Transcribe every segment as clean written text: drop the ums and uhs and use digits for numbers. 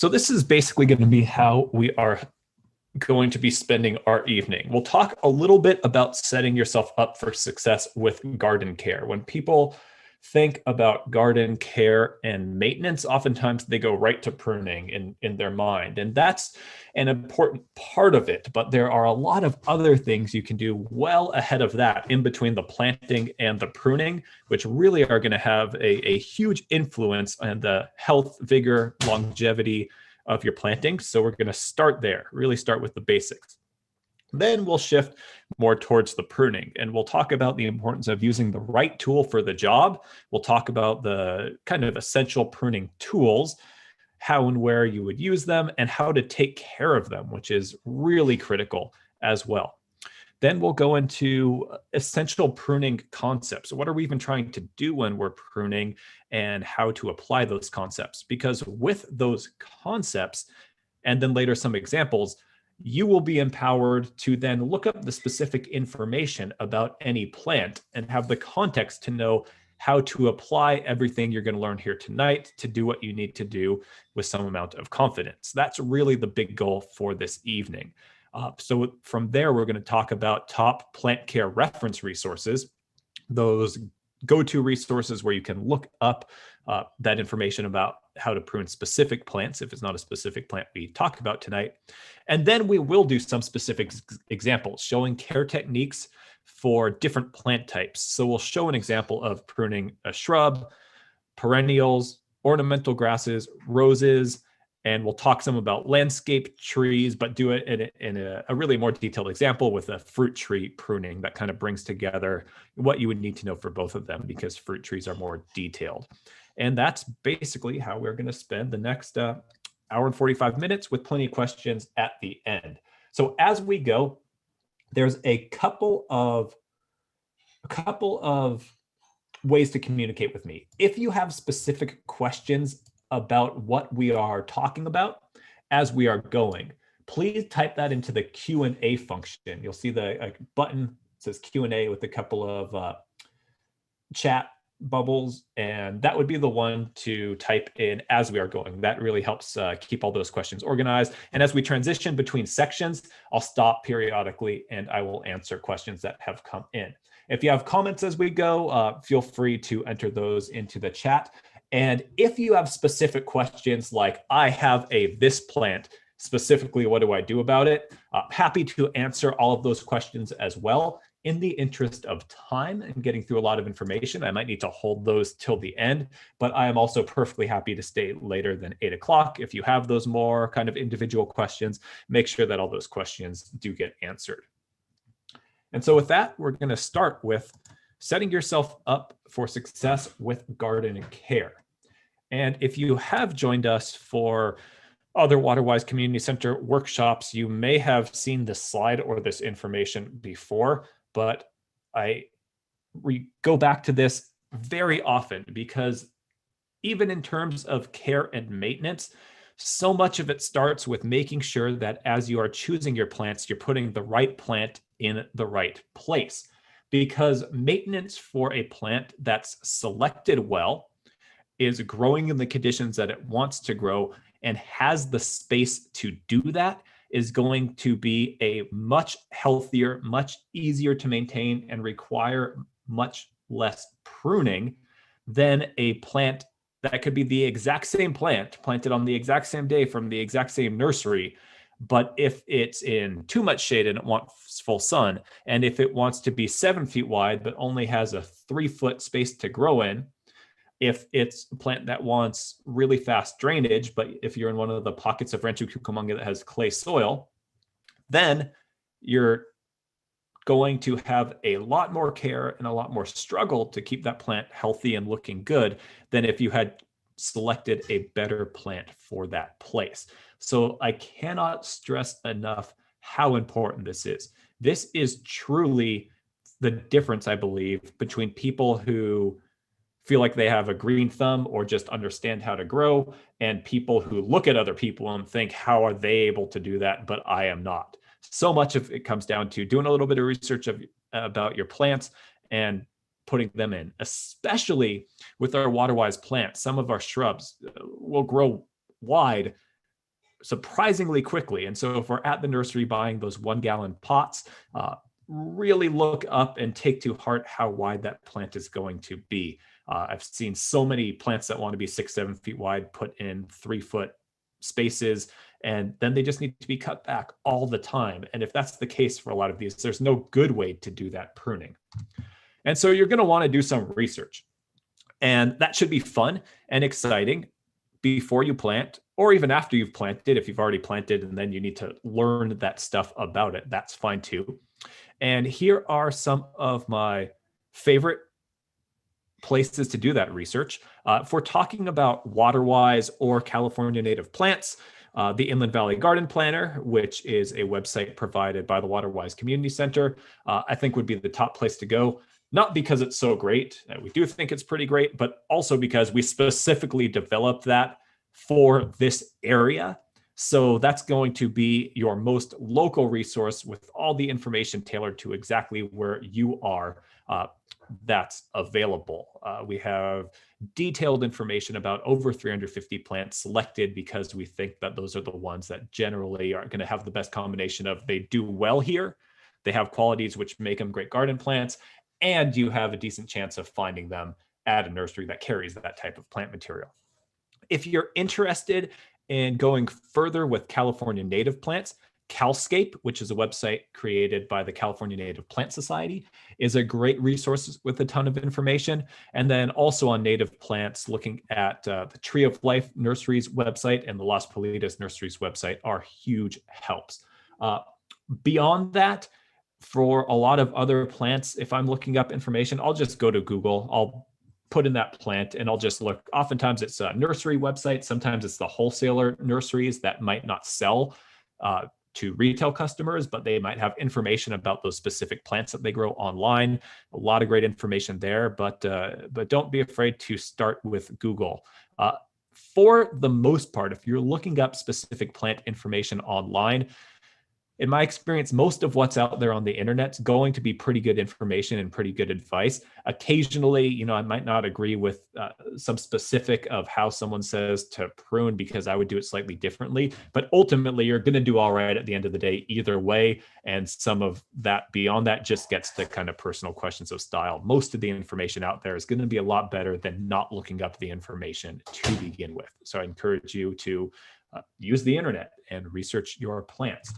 So this is basically going to be how we are going to be spending our evening. We'll talk a little bit about setting yourself up for success with garden care. When people think about garden care and maintenance, oftentimes they go right to pruning in their mind. And that's an important part of it. But there are a lot of other things you can do well ahead of that in between the planting and the pruning, which really are going to have a huge influence on the health, vigor, longevity of your planting. So we're going to start there, really start with the basics. Then we'll shift more towards the pruning, and we'll talk about the importance of using the right tool for the job. We'll talk about the kind of essential pruning tools, how and where you would use them, and how to take care of them, which is really critical as well. Then we'll go into essential pruning concepts. What are we even trying to do when we're pruning, and how to apply those concepts? Because with those concepts, and then later some examples, you will be empowered to then look up the specific information about any plant and have the context to know how to apply everything you're going to learn here tonight to do what you need to do with some amount of confidence. That's really the big goal for this evening. So from there, we're going to talk about top plant care reference resources, those go-to resources where you can look up that information about how to prune specific plants, if it's not a specific plant we talk about tonight. And then we will do some specific examples showing care techniques for different plant types. So we'll show an example of pruning a shrub, perennials, ornamental grasses, roses, and we'll talk some about landscape trees, but do it in a really more detailed example with a fruit tree pruning that kind of brings together what you would need to know for both of them, because fruit trees are more detailed. And that's basically how we're going to spend the next hour and 45 minutes, with plenty of questions at the end. So as we go, there's a couple of ways to communicate with me. If you have specific questions about what we are talking about as we are going, please type that into the Q&A function. You'll see the button that says Q&A with a couple of chat bubbles, and that would be the one to type in as we are going. That really helps keep all those questions organized. And as we transition between sections, I'll stop periodically and I will answer questions that have come in. If you have comments as we go, feel free to enter those into the chat. And if you have specific questions like, I have this plant, specifically, what do I do about it? Happy to answer all of those questions as well. In the interest of time and getting through a lot of information, I might need to hold those till the end, but I am also perfectly happy to stay later than 8 o'clock. If you have those more kind of individual questions, make sure that all those questions do get answered. And so with that, we're going to start with setting yourself up for success with garden care. And if you have joined us for other Waterwise Community Center workshops, you may have seen this slide or this information before, but we go back to this very often, because even in terms of care and maintenance, so much of it starts with making sure that as you are choosing your plants, you're putting the right plant in the right place. Because maintenance for a plant that's selected well, is growing in the conditions that it wants to grow, and has the space to do that, is going to be a much healthier, much easier to maintain, and require much less pruning than a plant that could be the exact same plant, planted on the exact same day from the exact same nursery. But if it's in too much shade and it wants full sun, and if it wants to be 7 feet wide but only has a 3-foot space to grow in, if it's a plant that wants really fast drainage, but if you're in one of the pockets of Rancho Cucamonga that has clay soil, then you're going to have a lot more care and a lot more struggle to keep that plant healthy and looking good than if you had selected a better plant for that place. So I cannot stress enough how important this is. This is truly the difference, I believe, between people who feel like they have a green thumb or just understand how to grow, and people who look at other people and think, how are they able to do that, but I am not. So much of it comes down to doing a little bit of research about your plants and putting them in, especially with our Waterwise plants. Some of our shrubs will grow wide surprisingly quickly. And so if we're at the nursery buying those 1-gallon pots, really look up and take to heart how wide that plant is going to be. I've seen so many plants that want to be 6-7 feet wide put in 3-foot spaces, and then they just need to be cut back all the time. And if that's the case for a lot of these, there's no good way to do that pruning. And so you're going to want to do some research. And that should be fun and exciting before you plant, or even after you've planted. If you've already planted and then you need to learn that stuff about it, that's fine too. And here are some of my favorite places to do that research. If we're talking about Waterwise or California native plants, the Inland Valley Garden Planner, which is a website provided by the Waterwise Community Center, I think would be the top place to go. Not because it's so great, we do think it's pretty great, but also because we specifically developed that for this area. So that's going to be your most local resource with all the information tailored to exactly where you are. That's available. We have detailed information about over 350 plants selected because we think that those are the ones that generally are going to have the best combination of they do well here, they have qualities which make them great garden plants, and you have a decent chance of finding them at a nursery that carries that type of plant material. If you're interested in going further with California native plants, Calscape, which is a website created by the California Native Plant Society, is a great resource with a ton of information. And then also on native plants, looking at the Tree of Life Nurseries website and the Las Politas Nurseries website are huge helps. Beyond that, for a lot of other plants, if I'm looking up information, I'll just go to Google. I'll put in that plant and I'll just look. Oftentimes it's a nursery website. Sometimes it's the wholesaler nurseries that might not sell to retail customers, but they might have information about those specific plants that they grow online. A lot of great information there, but don't be afraid to start with Google. For the most part, if you're looking up specific plant information online, in my experience, most of what's out there on the internet is going to be pretty good information and pretty good advice. Occasionally, I might not agree with some specific of how someone says to prune because I would do it slightly differently. But ultimately, you're going to do all right at the end of the day either way. And some of that beyond that just gets to kind of personal questions of style. Most of the information out there is going to be a lot better than not looking up the information to begin with. So I encourage you to use the internet and research your plants.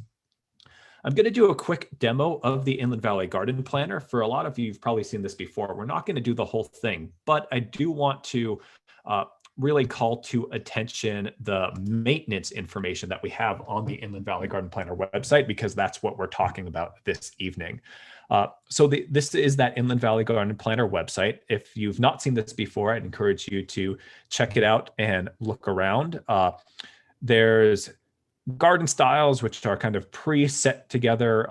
I'm going to do a quick demo of the Inland Valley Garden Planner. For a lot of you, you've probably seen this before. We're not going to do the whole thing, but I do want to really call to attention the maintenance information that we have on the Inland Valley Garden Planner website, because that's what we're talking about this evening. This is that Inland Valley Garden Planner website. If you've not seen this before, I'd encourage you to check it out and look around. There's garden styles, which are kind of pre-set together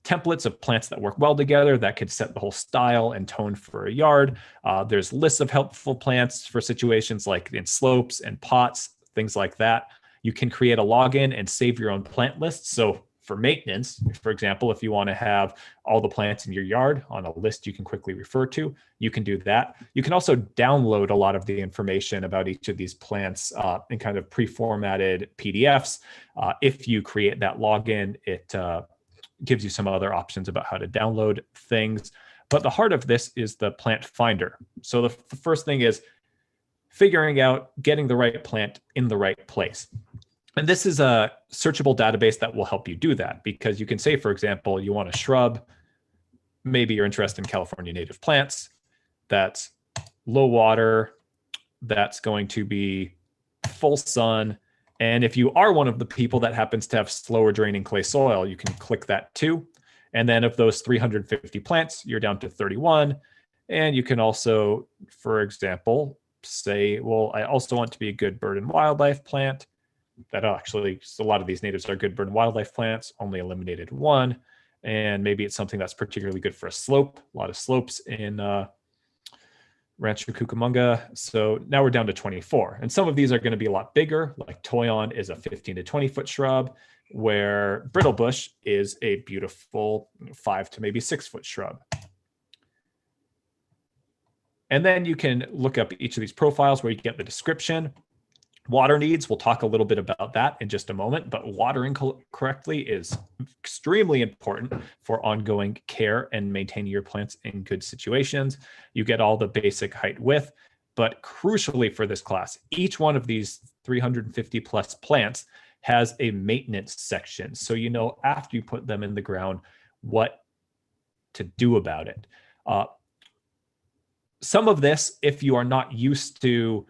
templates of plants that work well together that could set the whole style and tone for a yard. There's lists of helpful plants for situations like in slopes and pots, things like that. You can create a login and save your own plant list. So for maintenance, for example, if you want to have all the plants in your yard on a list you can quickly refer to, you can do that. You can also download a lot of the information about each of these plants in kind of pre-formatted PDFs. If you create that login, it gives you some other options about how to download things. But the heart of this is the plant finder. So the first thing is figuring out getting the right plant in the right place. And this is a searchable database that will help you do that, because you can say, for example, you want a shrub, maybe you're interested in California native plants, that's low water, that's going to be full sun. And if you are one of the people that happens to have slower draining clay soil, you can click that too. And then of those 350 plants, you're down to 31. And you can also, for example, say, well, I also want to be a good bird and wildlife plant. That actually, a lot of these natives are good bird and wildlife plants, only eliminated one. And maybe it's something that's particularly good for a slope, a lot of slopes in Rancho Cucamonga. So now we're down to 24. And some of these are going to be a lot bigger, like Toyon is a 15 to 20 foot shrub, where brittle bush is a beautiful 5 to maybe 6 foot shrub. And then you can look up each of these profiles where you get the description. Water needs, we'll talk a little bit about that in just a moment, but watering correctly is extremely important for ongoing care and maintaining your plants in good situations. You get all the basic height width, but crucially for this class, each one of these 350 plus plants has a maintenance section. So you know after you put them in the ground what to do about it. Some of this, if you are not used to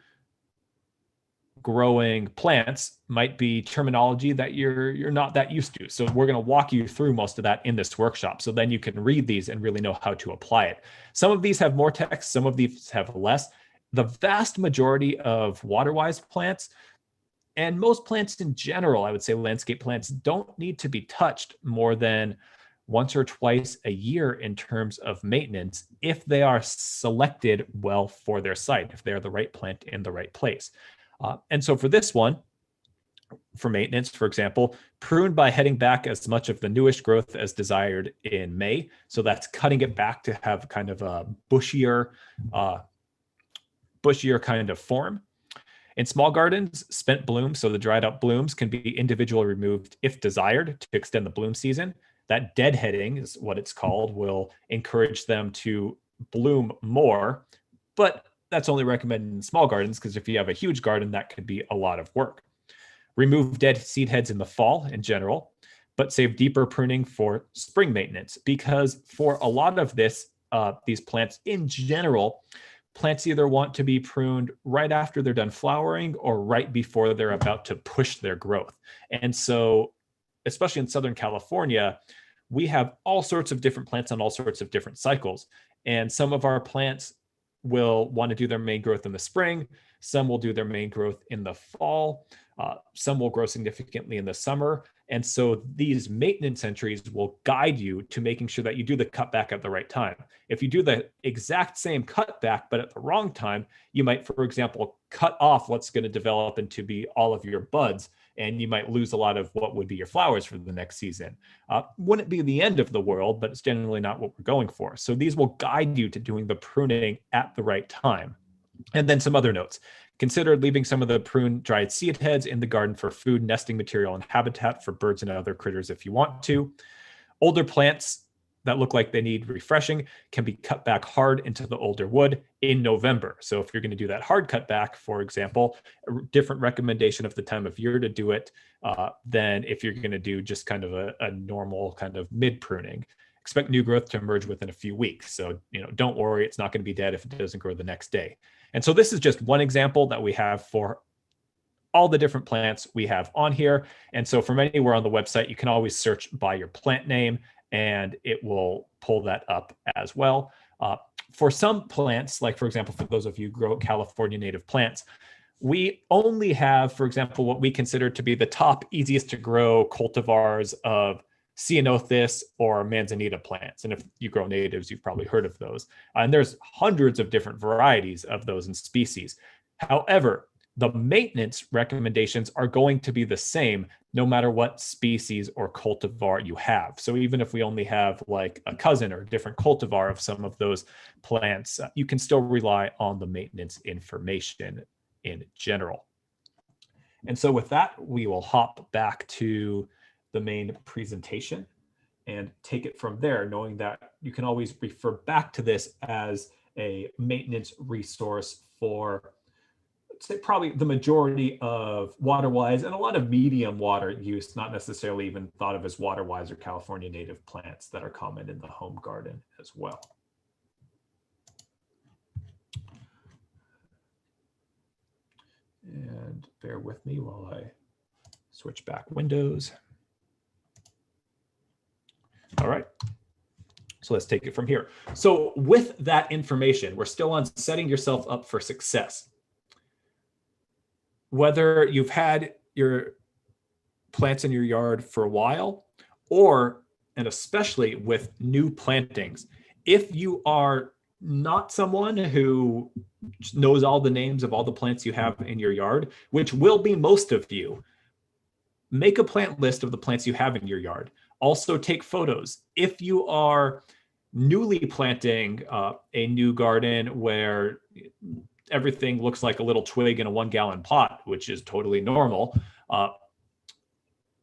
growing plants, might be terminology that you're not that used to. So we're going to walk you through most of that in this workshop. So then you can read these and really know how to apply it. Some of these have more text, some of these have less. The vast majority of Waterwise plants, and most plants in general, I would say landscape plants, don't need to be touched more than once or twice a year in terms of maintenance if they are selected well for their site, if they're the right plant in the right place. And so for this one, for maintenance, for example, prune by heading back as much of the newish growth as desired in May. So that's cutting it back to have kind of a bushier kind of form. In small gardens, spent blooms, so the dried up blooms, can be individually removed if desired to extend the bloom season. That deadheading is what it's called, will encourage them to bloom more, but that's only recommended in small gardens because if you have a huge garden, that could be a lot of work. Remove dead seed heads in the fall in general, but save deeper pruning for spring maintenance, because for a lot of these plants in general, plants either want to be pruned right after they're done flowering or right before they're about to push their growth. And so, especially in Southern California, we have all sorts of different plants on all sorts of different cycles. And some of our plants will want to do their main growth in the spring. Some will do their main growth in the fall. Some will grow significantly in the summer. And so these maintenance entries will guide you to making sure that you do the cutback at the right time. If you do the exact same cutback, but at the wrong time, you might, for example, cut off what's going to develop into be all of your buds, and you might lose a lot of what would be your flowers for the next season. Wouldn't be the end of the world, but it's generally not what we're going for. So these will guide you to doing the pruning at the right time. And then some other notes. Consider leaving some of the prune dried seed heads in the garden for food, nesting material, and habitat for birds and other critters if you want to. Older plants that look like they need refreshing can be cut back hard into the older wood in November. So if you're going to do that hard cut back, for example, a different recommendation of the time of year to do it than if you're going to do just kind of a normal kind of mid pruning. Expect new growth to emerge within a few weeks. So, don't worry, it's not going to be dead if it doesn't grow the next day. And so this is just one example that we have for all the different plants we have on here. And so from anywhere on the website, you can always search by your plant name and it will pull that up as well. For some plants, like for example, for those of you who grow California native plants, we only have, for example, what we consider to be the top easiest to grow cultivars of Ceanothus or Manzanita plants. And if you grow natives, you've probably heard of those. And there's hundreds of different varieties of those and species. However, the maintenance recommendations are going to be the same no matter what species or cultivar you have. So even if we only have like a cousin or a different cultivar of some of those plants, you can still rely on the maintenance information in general. And so with that, we will hop back to the main presentation and take it from there, knowing that you can always refer back to this as a maintenance resource for, let's say, probably the majority of Waterwise and a lot of medium water use, not necessarily even thought of as Waterwise or California native plants that are common in the home garden as well. And bear with me while I switch back windows. All right, so let's take it from here. So with that information, we're still on setting yourself up for success. Whether you've had your plants in your yard for a while, or, and especially with new plantings, if you are not someone who knows all the names of all the plants you have in your yard, which will be most of you, make a plant list of the plants you have in your yard. Also take photos. If you are newly planting a new garden where everything looks like a little twig in a 1-gallon pot, which is totally normal.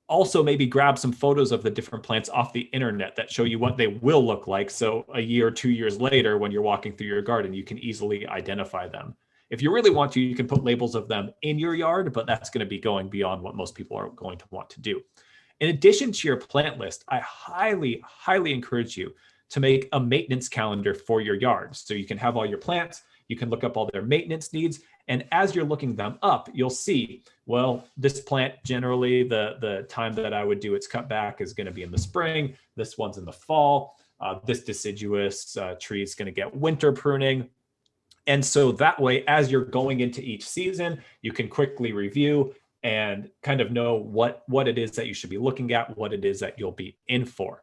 Also, maybe grab some photos of the different plants off the internet that show you what they will look like. So a year or 2 years later, when you're walking through your garden, you can easily identify them. If you really want to, you can put labels of them in your yard, but that's going to be going beyond what most people are going to want to do. In addition to your plant list, I highly, highly encourage you to make a maintenance calendar for your yard. So you can have all your plants, you can look up all their maintenance needs. And as you're looking them up, you'll see, well, this plant, generally the time that I would do its cutback is going to be in the spring. This one's in the fall. This deciduous tree is going to get winter pruning. And so that way, as you're going into each season, you can quickly review and kind of know what it is that you should be looking at, what it is that you'll be in for.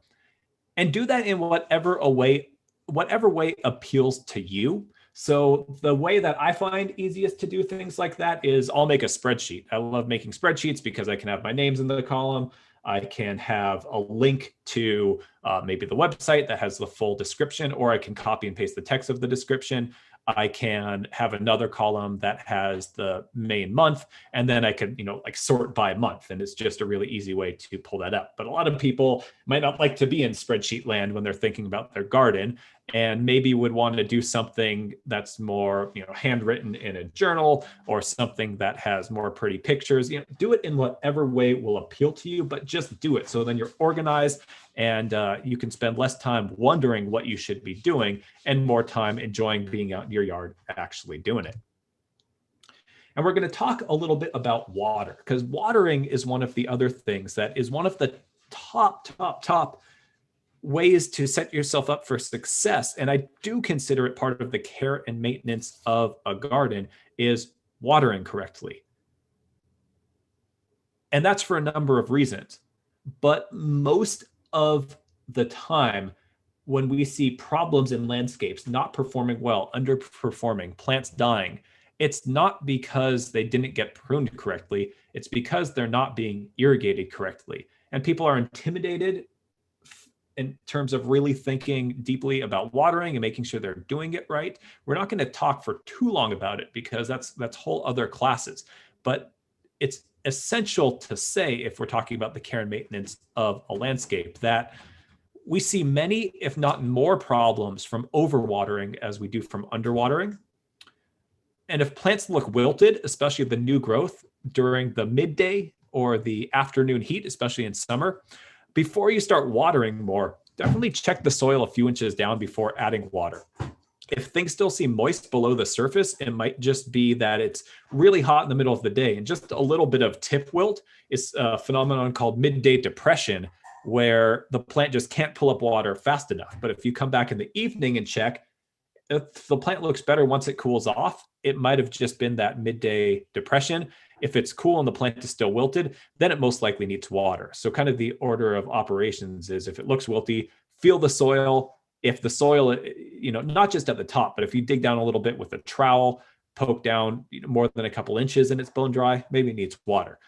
And do that in whatever way appeals to you. So the way that I find easiest to do things like that is I'll make a spreadsheet. I love making spreadsheets because I can have my names in the column. I can have a link to maybe the website that has the full description, or I can copy and paste the text of the description. I can have another column that has the main month, and then I could, like sort by month. And it's just a really easy way to pull that up. But a lot of people might not like to be in spreadsheet land when they're thinking about their garden, and maybe would want to do something that's more, handwritten in a journal, or something that has more pretty pictures. Do it in whatever way will appeal to you, but just do it. So then you're organized, and you can spend less time wondering what you should be doing and more time enjoying being out in your yard actually doing it. And we're going to talk a little bit about water, because watering is one of the other things that is one of the top ways to set yourself up for success. And I do consider it part of the care and maintenance of a garden is watering correctly. And that's for a number of reasons. But most of the time, when we see problems in landscapes not performing well, underperforming, plants dying, it's not because they didn't get pruned correctly. It's because they're not being irrigated correctly. And people are intimidated in terms of really thinking deeply about watering and making sure they're doing it right. We're not going to talk for too long about it because that's whole other classes. But it's essential to say, if we're talking about the care and maintenance of a landscape, that we see many, if not more, problems from overwatering as we do from underwatering. And if plants look wilted, especially the new growth during the midday or the afternoon heat, especially in summer, before you start watering more, definitely check the soil a few inches down before adding water. If things still seem moist below the surface, it might just be that it's really hot in the middle of the day. And just a little bit of tip wilt is a phenomenon called midday depression, where the plant just can't pull up water fast enough. But if you come back in the evening and check, if the plant looks better once it cools off, it might have just been that midday depression. If it's cool and the plant is still wilted, then it most likely needs water. So kind of the order of operations is, if it looks wilty, feel the soil. If the soil, not just at the top, but if you dig down a little bit with a trowel, poke down more than a couple inches and it's bone dry, maybe it needs water.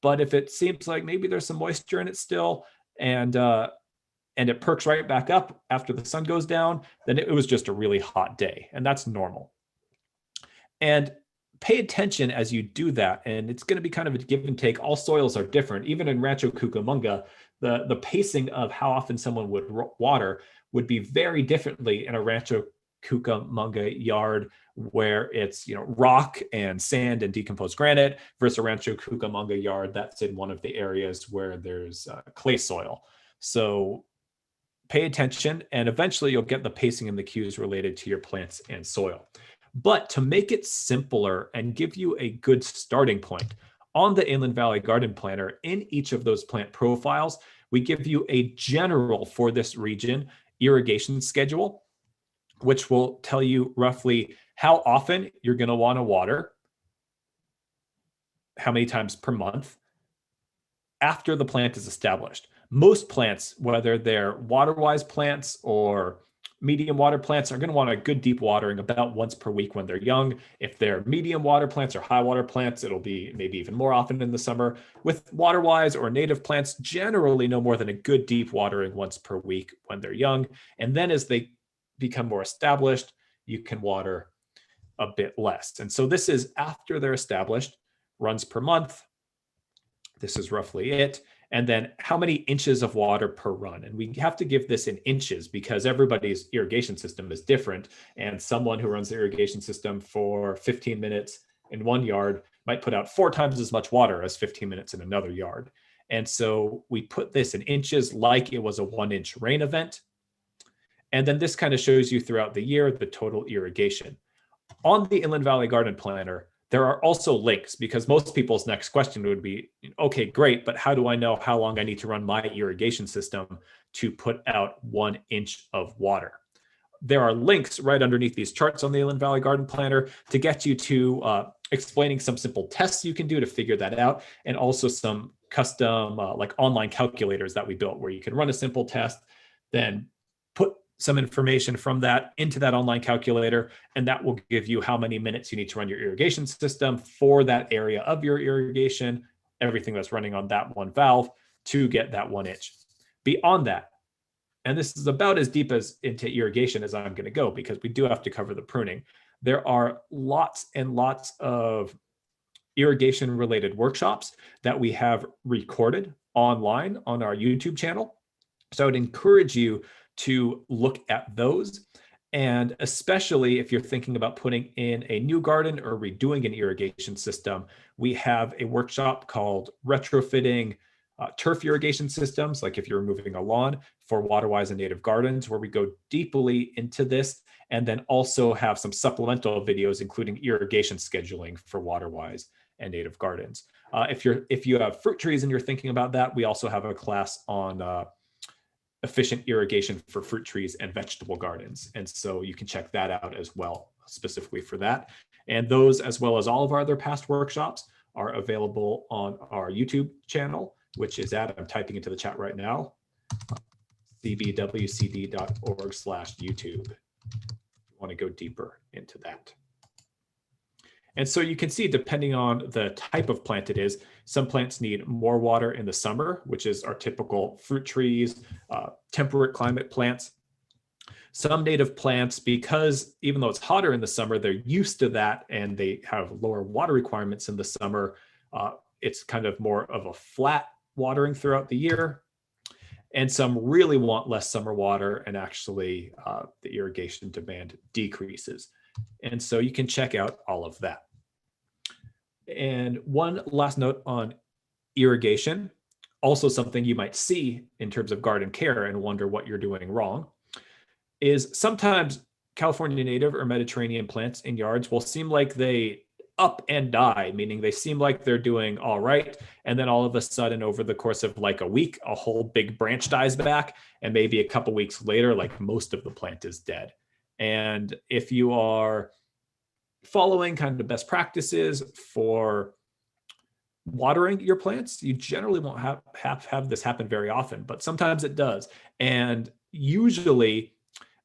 But if it seems like maybe there's some moisture in it still, and it perks right back up after the sun goes down, then it was just a really hot day, and that's normal. And pay attention as you do that, and it's going to be kind of a give and take. All soils are different. Even in Rancho Cucamonga, the pacing of how often someone would water would be very differently in a Rancho Cucamonga yard where it's rock and sand and decomposed granite versus a Rancho Cucamonga yard that's in one of the areas where there's clay soil. So pay attention, and eventually you'll get the pacing and the cues related to your plants and soil. But to make it simpler and give you a good starting point, on the Inland Valley Garden Planner, in each of those plant profiles, we give you a general, for this region, irrigation schedule, which will tell you roughly how often you're going to want to water, how many times per month, after the plant is established. Most plants, whether they're Waterwise plants or medium water plants, are going to want a good deep watering about once per week when they're young. If they're medium water plants or high water plants, it'll be maybe even more often in the summer. With Waterwise or native plants, generally no more than a good deep watering once per week when they're young. And then as they become more established, you can water a bit less. And so this is after they're established, runs per month. This is roughly it. And then how many inches of water per run. And we have to give this in inches because everybody's irrigation system is different. And someone who runs the irrigation system for 15 minutes in one yard might put out 4 times as much water as 15 minutes in another yard. And so we put this in inches like it was a 1-inch rain event. And then this kind of shows you throughout the year the total irrigation. On the Inland Valley Garden Planner, there are also links because most people's next question would be, okay, great, but how do I know how long I need to run my irrigation system to put out 1 inch of water? There are links right underneath these charts on the Inland Valley Garden Planner to get you to explaining some simple tests you can do to figure that out, and also some custom like online calculators that we built where you can run a simple test, then put some information from that into that online calculator, and that will give you how many minutes you need to run your irrigation system for that area of your irrigation, everything that's running on that one valve to get that 1 inch. Beyond that, and this is about as deep as into irrigation as I'm going to go because we do have to cover the pruning, there are lots and lots of irrigation related workshops that we have recorded online on our YouTube channel. So I would encourage you to look at those. And especially if you're thinking about putting in a new garden or redoing an irrigation system, we have a workshop called Retrofitting Turf Irrigation Systems, like if you're removing a lawn, for Waterwise and Native Gardens, where we go deeply into this, and then also have some supplemental videos, including irrigation scheduling for Waterwise and Native Gardens. If you have fruit trees and you're thinking about that, we also have a class on efficient irrigation for fruit trees and vegetable gardens. And so you can check that out as well, specifically for that. And those, as well as all of our other past workshops, are available on our YouTube channel, which is I'm typing into the chat right now, cbwcd.org/YouTube. You want to go deeper into that. And so you can see, depending on the type of plant it is, some plants need more water in the summer, which is our typical fruit trees, temperate climate plants. Some native plants, because even though it's hotter in the summer, they're used to that and they have lower water requirements in the summer. It's kind of more of a flat watering throughout the year. And some really want less summer water, and actually the irrigation demand decreases. And so you can check out all of that. And one last note on irrigation, also something you might see in terms of garden care and wonder what you're doing wrong, is sometimes California native or Mediterranean plants in yards will seem like they up and die, meaning they seem like they're doing all right. And then all of a sudden, over the course of like a week, a whole big branch dies back. And maybe a couple weeks later, like most of the plant is dead. And if you are following kind of best practices for watering your plants, you generally won't have this happen very often, but sometimes it does. And usually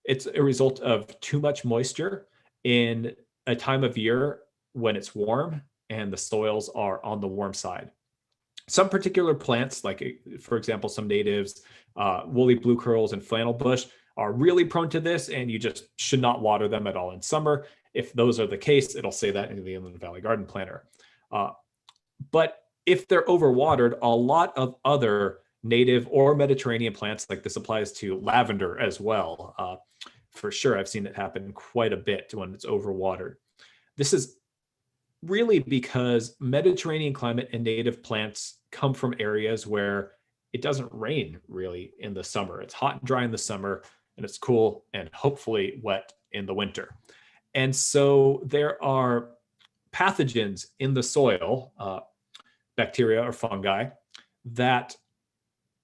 it's a result of too much moisture in a time of year when it's warm and the soils are on the warm side. Some particular plants, like for example, some natives, woolly blue curls and flannel bush, are really prone to this, and you just should not water them at all in summer. If those are the case, it'll say that in the Inland Valley Garden Planner. But if they're overwatered, a lot of other native or Mediterranean plants, like this applies to lavender as well. For sure, I've seen it happen quite a bit when it's overwatered. This is really because Mediterranean climate and native plants come from areas where it doesn't rain really in the summer. It's hot and dry in the summer, and it's cool and hopefully wet in the winter. And so there are pathogens in the soil, bacteria or fungi, that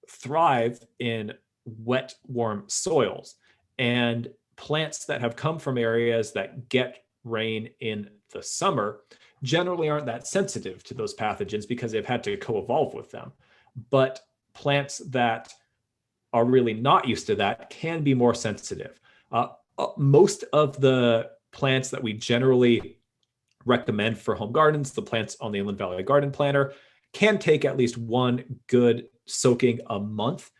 thrive in wet, warm soils. And plants that have come from areas that get rain in the summer generally aren't that sensitive to those pathogens because they've had to co-evolve with them. But plants that are really not used to that can be more sensitive. Most of the plants that we generally recommend for home gardens, the plants on the Inland Valley Garden Planner, can take at least one good soaking a month.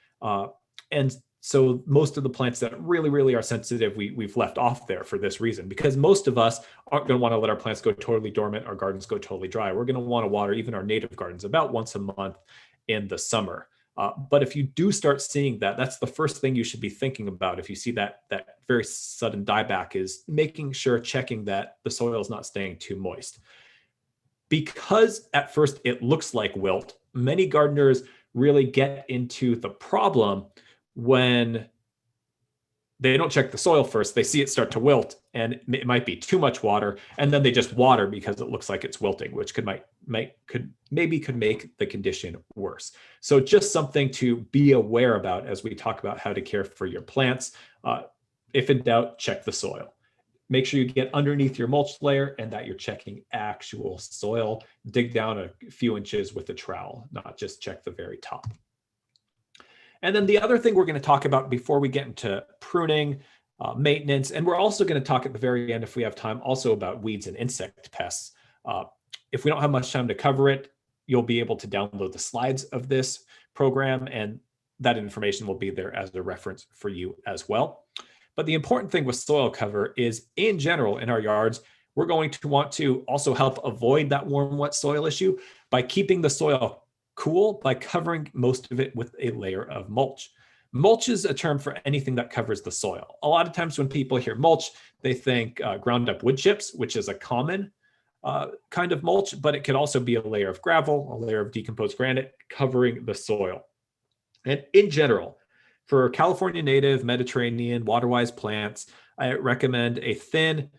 And So most of the plants that really are sensitive, we've left off there for this reason, because most of us aren't going to want to let our plants go totally dormant, our gardens go totally dry. We're going to want to water even our native gardens about once a month in the summer. But if you do start seeing that, that's the first thing you should be thinking about. If you see that very sudden dieback, is making sure, checking that the soil is not staying too moist. Because at first it looks like wilt, many gardeners really get into the problem when they don't check the soil first. They see it start to wilt, and it might be too much water, and then they just water because it looks like it's wilting, which could make the condition worse. So just something to be aware about as we talk about how to care for your plants. If in doubt, check the soil. Make sure you get underneath your mulch layer and that you're checking actual soil. Dig down a few inches with a trowel, not just check the very top. And then the other thing we're going to talk about before we get into pruning, maintenance, and we're also going to talk at the very end, if we have time, also about weeds and insect pests. If we don't have much time to cover it, you'll be able to download the slides of this program, and that information will be there as a reference for you as well. But the important thing with soil cover is, in general, in our yards, we're going to want to also help avoid that warm, wet soil issue by keeping the soil cool, by covering most of it with a layer of mulch. Mulch is a term for anything that covers the soil. A lot of times when people hear mulch, they think ground up wood chips, which is a common kind of mulch, but it could also be a layer of gravel, a layer of decomposed granite covering the soil. And in general, for California native, Mediterranean, Waterwise plants, I recommend a thin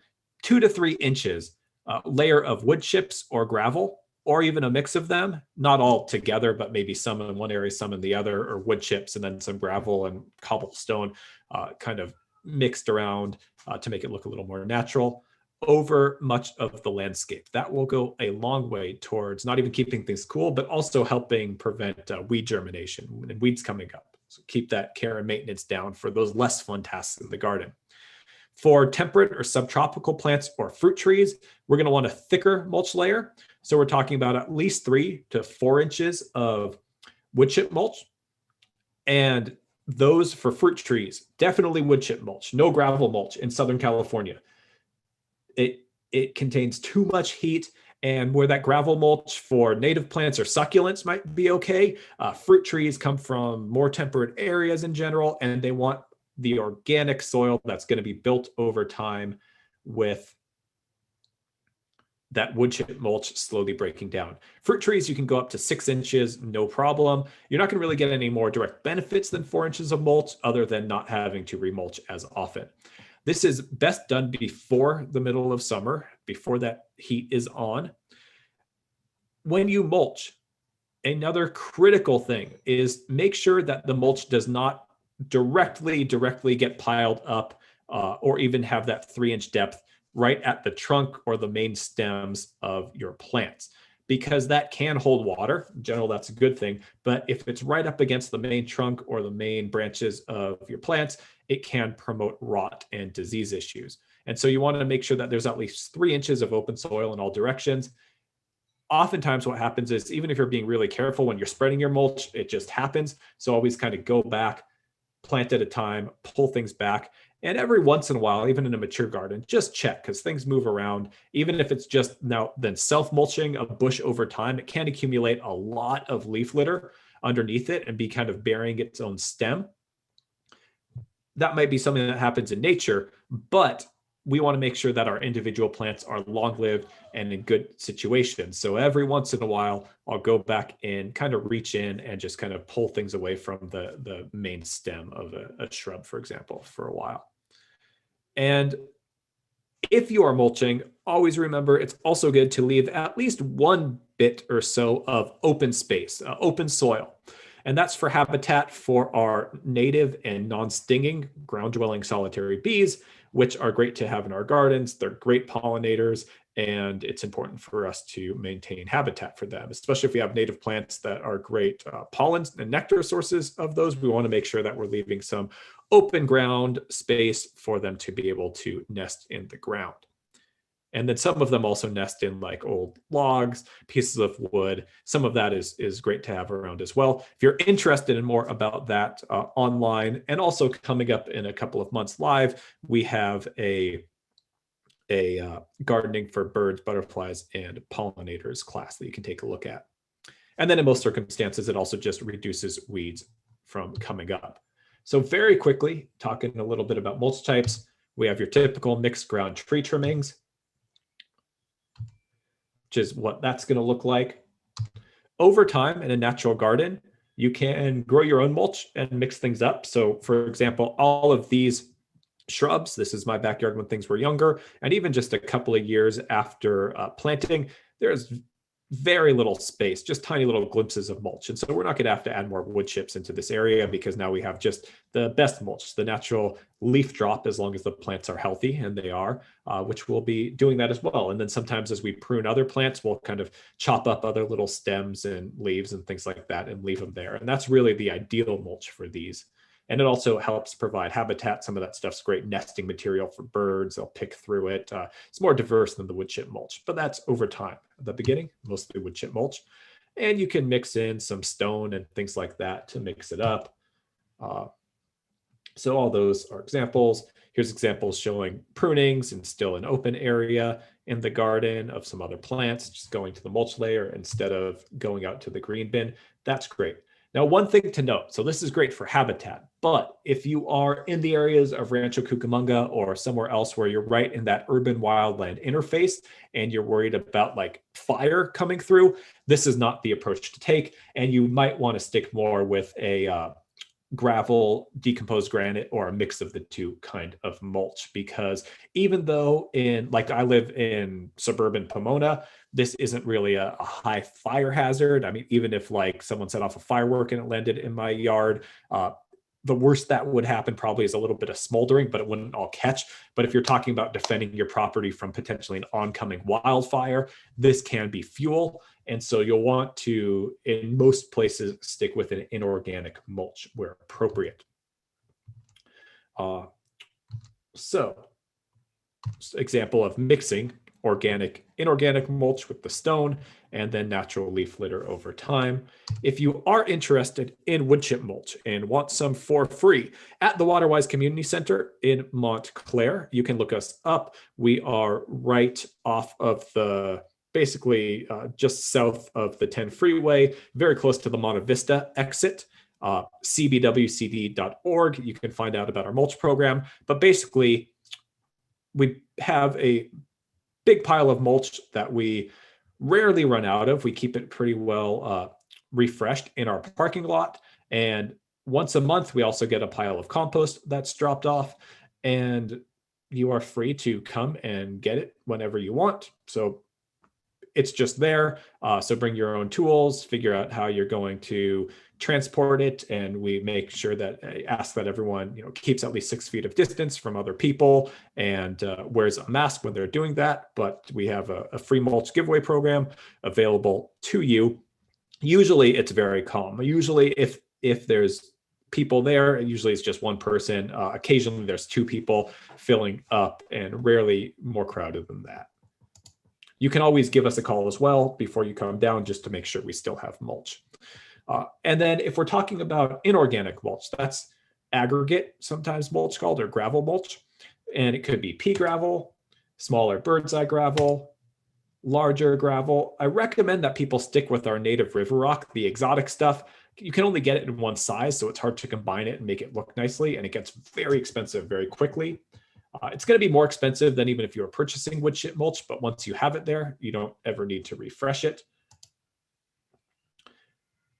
2 to 3 inches layer of wood chips or gravel, or even a mix of them, not all together, but maybe some in one area, some in the other, or wood chips and then some gravel and cobblestone kind of mixed around to make it look a little more natural over much of the landscape. That will go a long way towards not even keeping things cool, but also helping prevent weed germination and weeds coming up. So keep that care and maintenance down for those less fun tasks in the garden. For temperate or subtropical plants or fruit trees, we're going to want a thicker mulch layer. So we're talking about at least 3 to 4 inches of wood chip mulch. And those for fruit trees, definitely wood chip mulch, no gravel mulch in Southern California. It contains too much heat, and where that gravel mulch for native plants or succulents might be okay, fruit trees come from more temperate areas in general, and they want the organic soil that's going to be built over time with that wood chip mulch slowly breaking down. Fruit trees, you can go up to 6 inches, no problem. You're not going to really get any more direct benefits than 4 inches of mulch, other than not having to remulch as often. This is best done before the middle of summer, before that heat is on. When you mulch, another critical thing is make sure that the mulch does not directly get piled up or even have that 3-inch depth right at the trunk or the main stems of your plants, because that can hold water. In general, that's a good thing. But if it's right up against the main trunk or the main branches of your plants, it can promote rot and disease issues. And so you want to make sure that there's at least 3 inches of open soil in all directions. Oftentimes what happens is, even if you're being really careful when you're spreading your mulch, it just happens. So always kind of go back, plant at a time, pull things back. And every once in a while, even in a mature garden, just check, because things move around. Even if it's just now then self-mulching a bush over time, it can accumulate a lot of leaf litter underneath it and be kind of burying its own stem. That might be something that happens in nature, but we want to make sure that our individual plants are long-lived and in good situations. So every once in a while, I'll go back and kind of reach in and just kind of pull things away from the main stem of a shrub, for example, for a while. And if you are mulching, always remember it's also good to leave at least 1 bit or so of open space, open soil. And that's for habitat for our native and non-stinging ground-dwelling solitary bees, which are great to have in our gardens. They're great pollinators, and it's important for us to maintain habitat for them, especially if we have native plants that are great pollen and nectar sources of those. We want to make sure that we're leaving some open ground space for them to be able to nest in the ground. And then some of them also nest in like old logs, pieces of wood. Some of that is great to have around as well. If you're interested in more about that online, and also coming up in a couple of months live, we have a gardening for birds, butterflies, and pollinators class that you can take a look at. And then in most circumstances, it also just reduces weeds from coming up. So very quickly, talking a little bit about mulch types, we have your typical mixed ground tree trimmings, which is what that's going to look like. Over time in a natural garden, you can grow your own mulch and mix things up. So for example, all of these shrubs, this is my backyard when things were younger, and even just a couple of years after planting, there's very little space, just tiny little glimpses of mulch. And so we're not going to have to add more wood chips into this area because now we have just the best mulch, the natural leaf drop, as long as the plants are healthy, and they are, which we'll be doing that as well. And then sometimes as we prune other plants, we'll kind of chop up other little stems and leaves and things like that and leave them there. And that's really the ideal mulch for these. And it also helps provide habitat. Some of that stuff's great nesting material for birds. They'll pick through it. It's more diverse than the wood chip mulch, but that's over time. At the beginning, mostly wood chip mulch. And you can mix in some stone and things like that to mix it up. So all those are examples. Here's examples showing prunings and still an open area in the garden of some other plants, just going to the mulch layer instead of going out to the green bin. That's great. Now, one thing to note, so this is great for habitat, but if you are in the areas of Rancho Cucamonga or somewhere else where you're right in that urban wildland interface and you're worried about like fire coming through, this is not the approach to take. And you might want to stick more with a gravel, decomposed granite, or a mix of the two kind of mulch, because even though I live in suburban Pomona, this isn't really a high fire hazard. I mean, even if like someone set off a firework and it landed in my yard, the worst that would happen probably is a little bit of smoldering, but it wouldn't all catch. But if you're talking about defending your property from potentially an oncoming wildfire, this can be fuel. And so you'll want to, in most places, stick with an inorganic mulch where appropriate. So example of mixing inorganic mulch with the stone and then natural leaf litter over time. If you are interested in wood chip mulch and want some for free, at the Waterwise Community Center in Montclair, you can look us up. We are right off of basically just south of the 10 freeway, very close to the Monte Vista exit. cbwcd.org. You can find out about our mulch program. But basically, we have a big pile of mulch that we rarely run out of. We keep it pretty well refreshed in our parking lot. And once a month, we also get a pile of compost that's dropped off. And you are free to come and get it whenever you want. So it's just there. So bring your own tools, figure out how you're going to transport it. And we make sure that ask that everyone keeps at least 6 feet of distance from other people and wears a mask when they're doing that. But we have a free mulch giveaway program available to you. Usually it's very calm. Usually if there's people there, usually it's just one person. Occasionally there's 2 people filling up, and rarely more crowded than that. You can always give us a call as well before you come down, just to make sure we still have mulch. And then if we're talking about inorganic mulch, that's aggregate, sometimes mulch called, or gravel mulch. And it could be pea gravel, smaller bird's eye gravel, larger gravel. I recommend that people stick with our native river rock, the exotic stuff. You can only get it in one size, so it's hard to combine it and make it look nicely, and it gets very expensive very quickly. It's going to be more expensive than even if you were purchasing wood chip mulch, but once you have it there, you don't ever need to refresh it.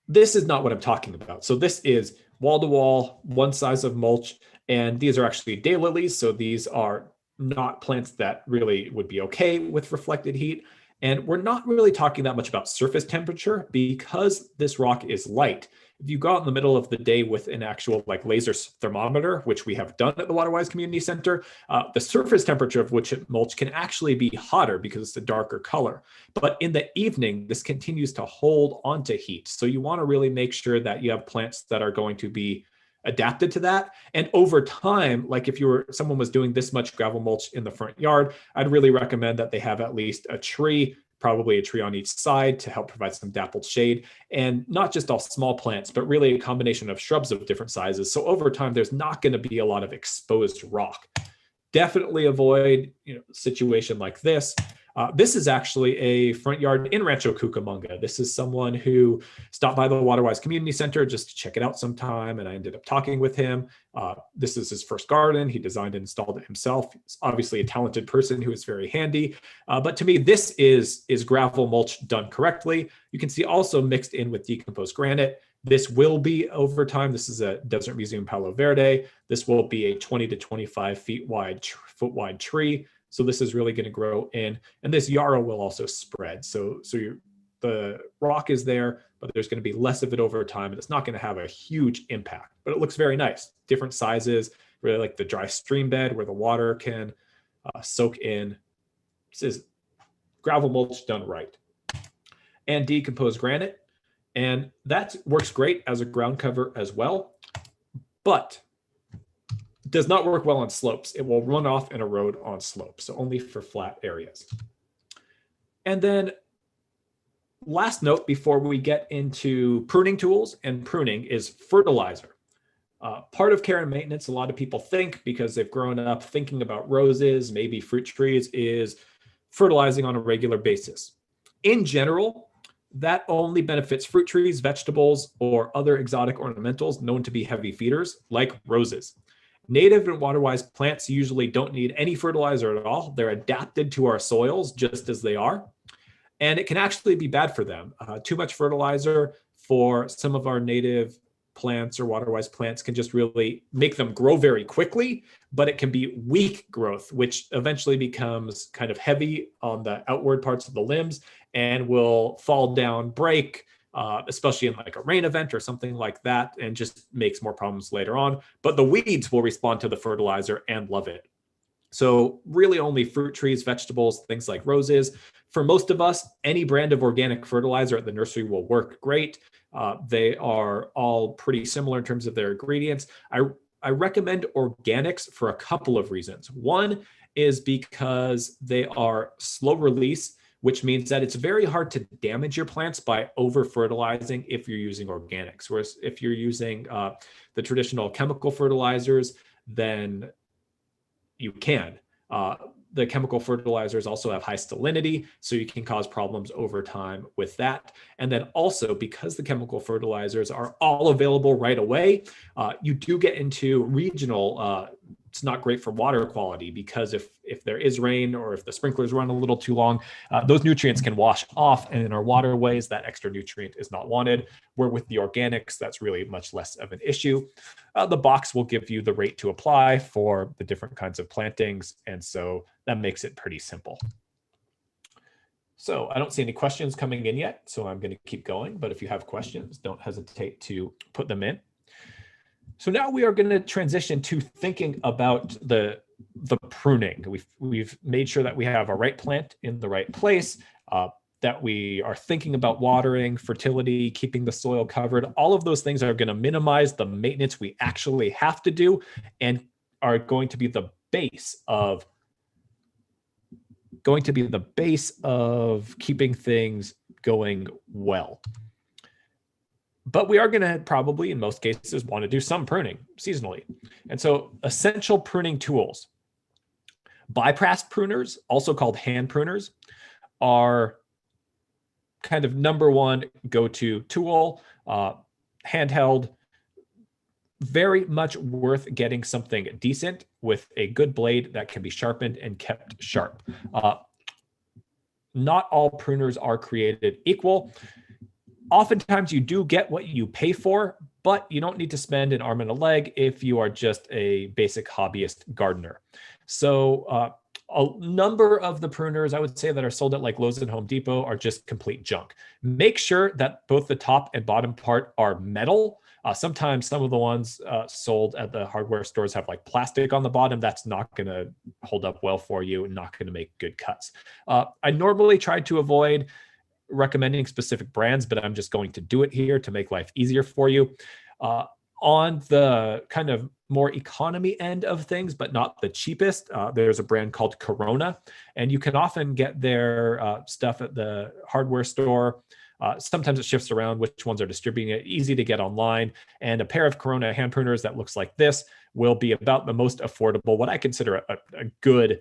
This is not what I'm talking about. So this is wall-to-wall, one size of mulch, and these are actually daylilies. So these are not plants that really would be okay with reflected heat. And we're not really talking that much about surface temperature because this rock is light. If you go out in the middle of the day with an actual laser thermometer, which we have done at the Waterwise Community Center, the surface temperature of wood chip mulch can actually be hotter because it's a darker color. But in the evening, this continues to hold onto heat. So you want to really make sure that you have plants that are going to be adapted to that. And over time, like if someone was doing this much gravel mulch in the front yard, I'd really recommend that they have at least a tree, probably a tree on each side to help provide some dappled shade, and not just all small plants, but really a combination of shrubs of different sizes. So over time, there's not going to be a lot of exposed rock. Definitely avoid, a situation like this. This is actually a front yard in Rancho Cucamonga. This is someone who stopped by the Waterwise Community Center just to check it out sometime, and I ended up talking with him. This is his first garden. He designed and installed it himself. He's obviously a talented person who is very handy. But to me, this is gravel mulch done correctly. You can see also mixed in with decomposed granite. This will be over time. This is a Desert Museum Palo Verde. This will be a 20 to 25 foot wide tree. So this is really going to grow in, and this yarrow will also spread. So the rock is there, but there's going to be less of it over time, and it's not going to have a huge impact, but it looks very nice. Different sizes, really like the dry stream bed where the water can soak in. This is gravel mulch done right. And decomposed granite. And that works great as a ground cover as well, but does not work well on slopes. It will run off and erode on slopes, so only for flat areas. And then last note before we get into pruning tools and pruning is fertilizer. Part of care and maintenance, a lot of people think, because they've grown up thinking about roses, maybe fruit trees, is fertilizing on a regular basis. In general, that only benefits fruit trees, vegetables, or other exotic ornamentals known to be heavy feeders, like roses. Native and water-wise plants usually don't need any fertilizer at all. They're adapted to our soils just as they are. And it can actually be bad for them. Too much fertilizer for some of our native plants or water-wise plants can just really make them grow very quickly, but it can be weak growth, which eventually becomes kind of heavy on the outward parts of the limbs and will fall down, break, especially in like a rain event or something like that, and just makes more problems later on. But the weeds will respond to the fertilizer and love it. So really only fruit trees, vegetables, things like roses. For most of us, any brand of organic fertilizer at the nursery will work great. They are all pretty similar in terms of their ingredients. I recommend organics for a couple of reasons. One is because they are slow release, which means that it's very hard to damage your plants by over fertilizing if you're using organics. Whereas if you're using the traditional chemical fertilizers, then you can. The chemical fertilizers also have high salinity, so you can cause problems over time with that. And then also, because the chemical fertilizers are all available right away, you do get into regional, it's not great for water quality, because if there is rain or if the sprinklers run a little too long, those nutrients can wash off, and in our waterways, that extra nutrient is not wanted. Where with the organics, that's really much less of an issue. The box will give you the rate to apply for the different kinds of plantings, and so that makes it pretty simple. So I don't see any questions coming in yet, so I'm going to keep going, but if you have questions, don't hesitate to put them in. So now we are going to transition to thinking about the pruning. We've made sure that we have a right plant in the right place, that we are thinking about watering, fertility, keeping the soil covered. All of those things are going to minimize the maintenance we actually have to do and are going to be the base of keeping things going well. But we are going to probably, in most cases, want to do some pruning seasonally. And so essential pruning tools. Bypass pruners, also called hand pruners, are kind of number one go-to tool, handheld, very much worth getting something decent with a good blade that can be sharpened and kept sharp. Not all pruners are created equal. Oftentimes you do get what you pay for, but you don't need to spend an arm and a leg if you are just a basic hobbyist gardener. So a number of the pruners I would say that are sold at like Lowe's and Home Depot are just complete junk. Make sure that both the top and bottom part are metal. Sometimes some of the ones sold at the hardware stores have like plastic on the bottom. That's not going to hold up well for you and not going to make good cuts. I normally try to avoid recommending specific brands, but I'm just going to do it here to make life easier for you. On the kind of more economy end of things, but not the cheapest, there's a brand called Corona, and you can often get their stuff at the hardware store. Sometimes it shifts around which ones are distributing it, easy to get online. And a pair of Corona hand pruners that looks like this will be about the most affordable, what I consider a good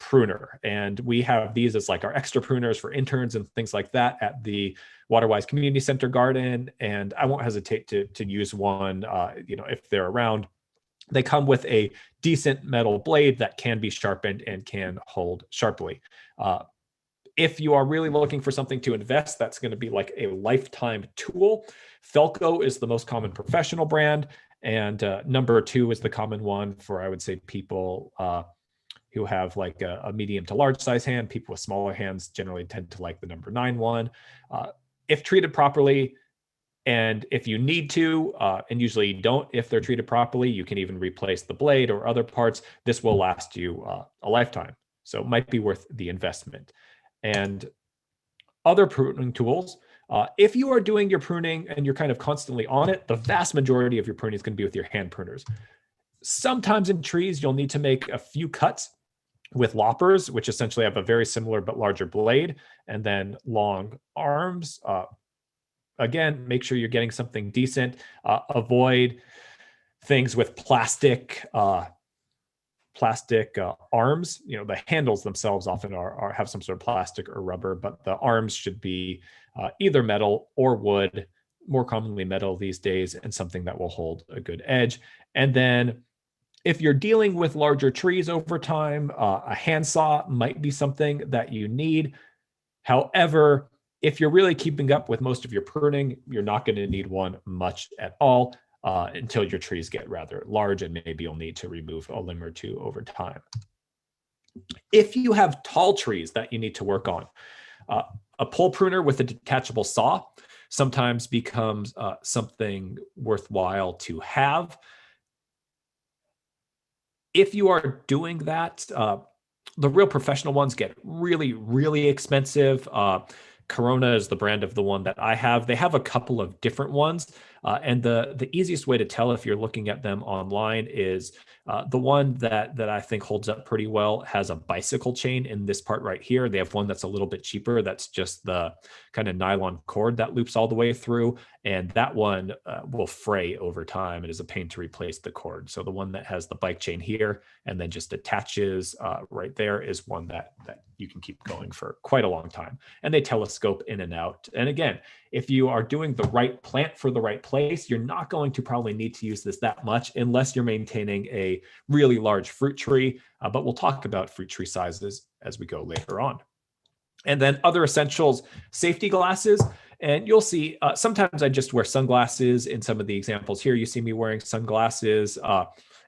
pruner. And we have these as like our extra pruners for interns and things like that at the Waterwise Community Center garden. And I won't hesitate to use one, if they're around. They come with a decent metal blade that can be sharpened and can hold sharply. If you are really looking for something to invest, that's going to be like a lifetime tool. Felco is the most common professional brand. And number 2 is the common one for, I would say, people who have like a medium to large size hand. People with smaller hands generally tend to like the number 9 one. If treated properly, and if you need to, and usually you don't, if they're treated properly, you can even replace the blade or other parts. This will last you a lifetime. So it might be worth the investment. And other pruning tools, if you are doing your pruning and you're kind of constantly on it, the vast majority of your pruning is going to be with your hand pruners. Sometimes in trees, you'll need to make a few cuts with loppers, which essentially have a very similar but larger blade, and then long arms. Again, make sure you're getting something decent. Avoid things with plastic arms. The handles themselves often have some sort of plastic or rubber, but the arms should be either metal or wood, more commonly metal these days, and something that will hold a good edge. And then if you're dealing with larger trees over time, a handsaw might be something that you need. However, if you're really keeping up with most of your pruning, you're not going to need one much at all until your trees get rather large, and maybe you'll need to remove a limb or two over time. If you have tall trees that you need to work on, a pole pruner with a detachable saw sometimes becomes something worthwhile to have. If you are doing that, the real professional ones get really, really expensive. Corona is the brand of the one that I have. They have a couple of different ones. And the easiest way to tell if you're looking at them online is the one that I think holds up pretty well has a bicycle chain in this part right here. They have one that's a little bit cheaper. That's just the kind of nylon cord that loops all the way through. And that one will fray over time. It is a pain to replace the cord. So the one that has the bike chain here and then just attaches right there is one that you can keep going for quite a long time. And they telescope in and out. And again, if you are doing the right plant for the right place, you're not going to probably need to use this that much unless you're maintaining a really large fruit tree. But we'll talk about fruit tree sizes as we go later on. And then other essentials, safety glasses. And you'll see sometimes I just wear sunglasses. In some of the examples here, you see me wearing sunglasses.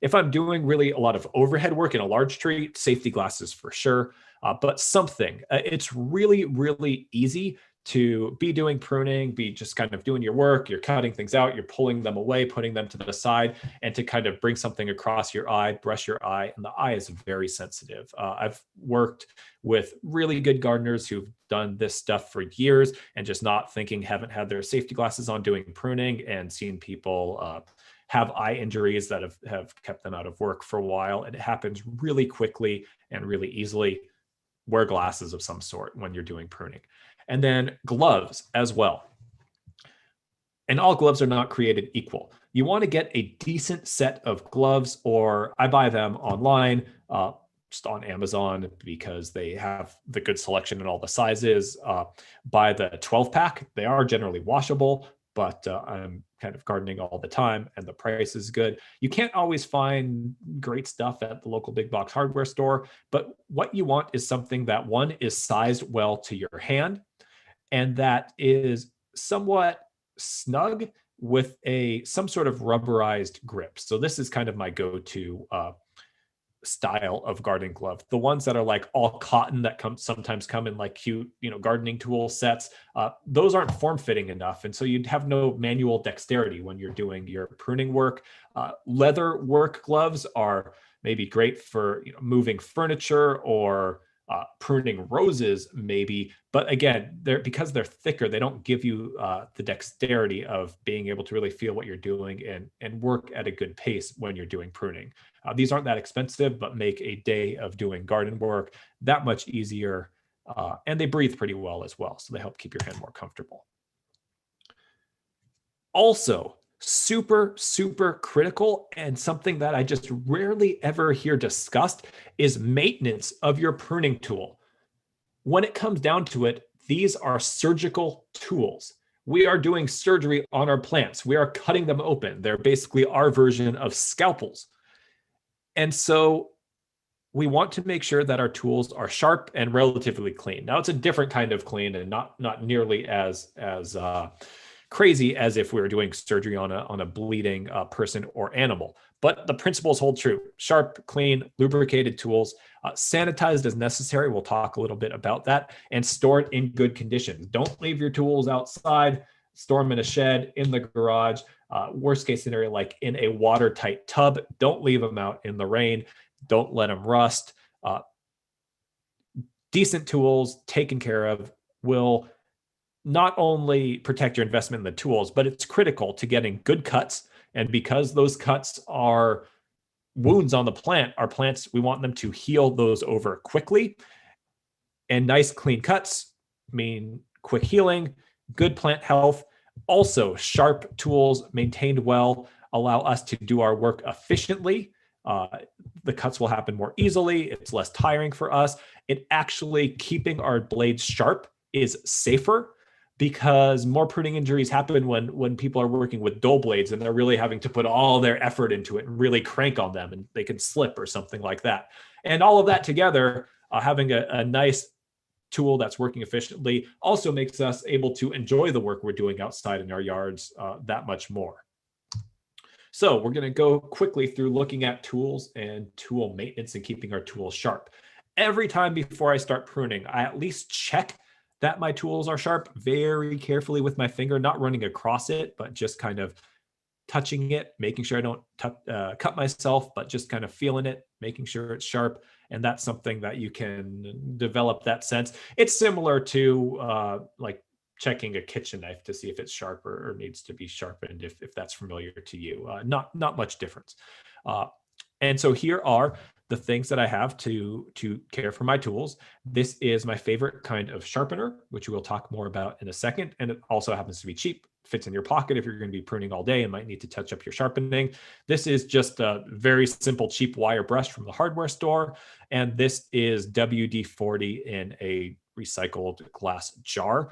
If I'm doing really a lot of overhead work in a large tree, safety glasses for sure. But something, it's really, really easy to be doing pruning, be just kind of doing your work, you're cutting things out, you're pulling them away, putting them to the side, and to kind of bring something across your eye, brush your eye, and the eye is very sensitive. I've worked with really good gardeners who've done this stuff for years and just not thinking, haven't had their safety glasses on doing pruning, and seen people have eye injuries that have kept them out of work for a while. It happens really quickly and really easily. Wear glasses of some sort when you're doing pruning. And then gloves as well. And all gloves are not created equal. You want to get a decent set of gloves, or I buy them online, just on Amazon, because they have the good selection in all the sizes. Buy the 12 pack. They are generally washable, but I'm kind of gardening all the time and the price is good. You can't always find great stuff at the local big box hardware store, but what you want is something that, one, is sized well to your hand, and that is somewhat snug with some sort of rubberized grip. So this is kind of my go-to style of gardening glove. The ones that are like all cotton that sometimes come in like cute, gardening tool sets, those aren't form-fitting enough. And so you'd have no manual dexterity when you're doing your pruning work. Leather work gloves are maybe great for moving furniture or Pruning roses, maybe, but again, because they're thicker, they don't give you the dexterity of being able to really feel what you're doing and work at a good pace when you're doing pruning. These aren't that expensive, but make a day of doing garden work that much easier, and they breathe pretty well as well, so they help keep your hand more comfortable. Also, super, super critical, and something that I just rarely ever hear discussed, is maintenance of your pruning tool. When it comes down to it, these are surgical tools. We are doing surgery on our plants. We are cutting them open. They're basically our version of scalpels. And so we want to make sure that our tools are sharp and relatively clean. Now, it's a different kind of clean and not nearly as crazy as if we were doing surgery on a bleeding person or animal. But the principles hold true. Sharp, clean, lubricated tools, sanitized as necessary. We'll talk a little bit about that, and stored in good condition. Don't leave your tools outside. Store them in a shed, in the garage. Worst case scenario, like in a watertight tub. Don't leave them out in the rain. Don't let them rust. Decent tools taken care of will not only protect your investment in the tools, but it's critical to getting good cuts. And because those cuts are wounds on the plant, our plants, we want them to heal those over quickly. And nice, clean cuts mean quick healing, good plant health. Also, sharp tools maintained well allow us to do our work efficiently. The cuts will happen more easily. It's less tiring for us. It actually, keeping our blades sharp is safer, because more pruning injuries happen when people are working with dull blades and they're really having to put all their effort into it and really crank on them, and they can slip or something like that. And all of that together, having a nice tool that's working efficiently also makes us able to enjoy the work we're doing outside in our yards that much more. So we're going to go quickly through looking at tools and tool maintenance and keeping our tools sharp. Every time before I start pruning, I at least check that my tools are sharp very carefully with my finger, not running across it, but just kind of touching it, making sure I don't cut myself, but just kind of feeling it, making sure it's sharp. And that's something that you can develop that sense. It's similar to like checking a kitchen knife to see if it's sharp or needs to be sharpened, if that's familiar to you. Not much difference. And so here are the things that I have to care for my tools. This is my favorite kind of sharpener, which we'll talk more about in a second. And it also happens to be cheap, fits in your pocket if you're going to be pruning all day and might need to touch up your sharpening. This is just a very simple, cheap wire brush from the hardware store. And this is WD-40 in a recycled glass jar.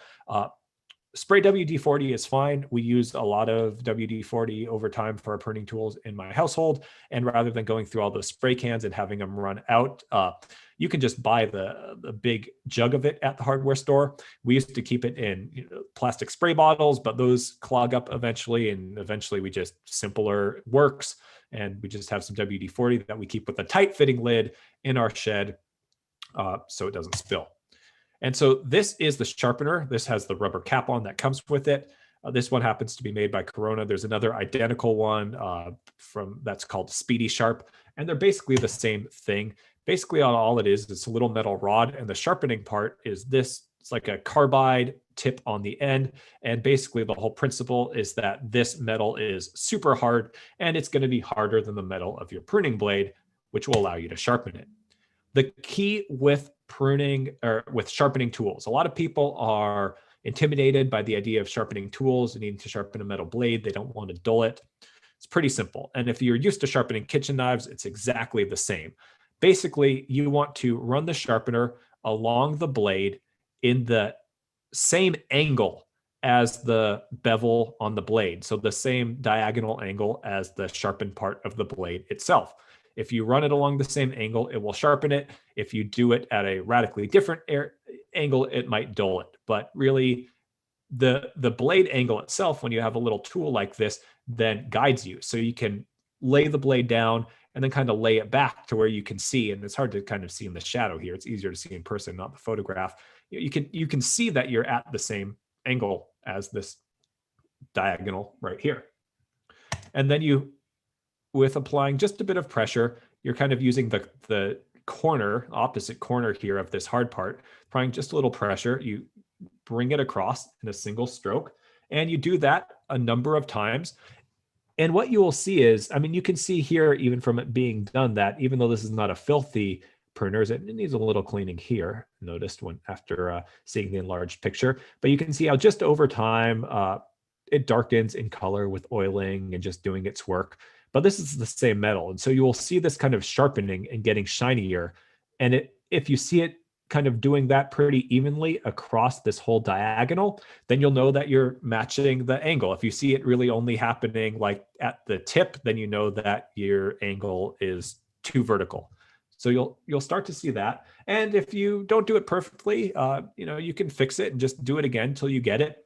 Spray WD-40 is fine. We use a lot of WD-40 over time for our pruning tools in my household. And rather than going through all those spray cans and having them run out, you can just buy the big jug of it at the hardware store. We used to keep it in plastic spray bottles, but those clog up eventually. And eventually we just, simpler works. And we just have some WD-40 that we keep with a tight fitting lid in our shed so it doesn't spill. And so this is the sharpener. This has the rubber cap on that comes with it. This one happens to be made by Corona. There's another identical one that's called Speedy Sharp, and they're basically the same thing. Basically, all it is, it's a little metal rod, and the sharpening part is this. It's like a carbide tip on the end, and basically the whole principle is that this metal is super hard, and it's going to be harder than the metal of your pruning blade, which will allow you to sharpen it. The key with pruning or with sharpening tools, a lot of people are intimidated by the idea of sharpening tools and needing to sharpen a metal blade. They don't want to dull it. It's pretty simple. And if you're used to sharpening kitchen knives, it's exactly the same. Basically, you want to run the sharpener along the blade in the same angle as the bevel on the blade. So the same diagonal angle as the sharpened part of the blade itself. If you run it along the same angle, it will sharpen it. If you do it at a radically different angle, it might dull it. But really, the blade angle itself, when you have a little tool like this, then guides you. So you can lay the blade down and then kind of lay it back to where you can see. And it's hard to kind of see in the shadow here. It's easier to see in person, not the photograph. You can see that you're at the same angle as this diagonal right here. And then with applying just a bit of pressure, you're kind of using the corner, opposite corner here of this hard part, applying just a little pressure. You bring it across in a single stroke, and you do that a number of times. And what you will see is, I mean, you can see here, even from it being done, that even though this is not a filthy pruners, it needs a little cleaning here, noticed when after seeing the enlarged picture. But you can see how just over time, it darkens in color with oiling and just doing its work. But this is the same metal. And so you will see this kind of sharpening and getting shinier. And if you see it kind of doing that pretty evenly across this whole diagonal, then you'll know that you're matching the angle. If you see it really only happening like at the tip, then you know that your angle is too vertical. So you'll start to see that. And if you don't do it perfectly, you can fix it and just do it again until you get it.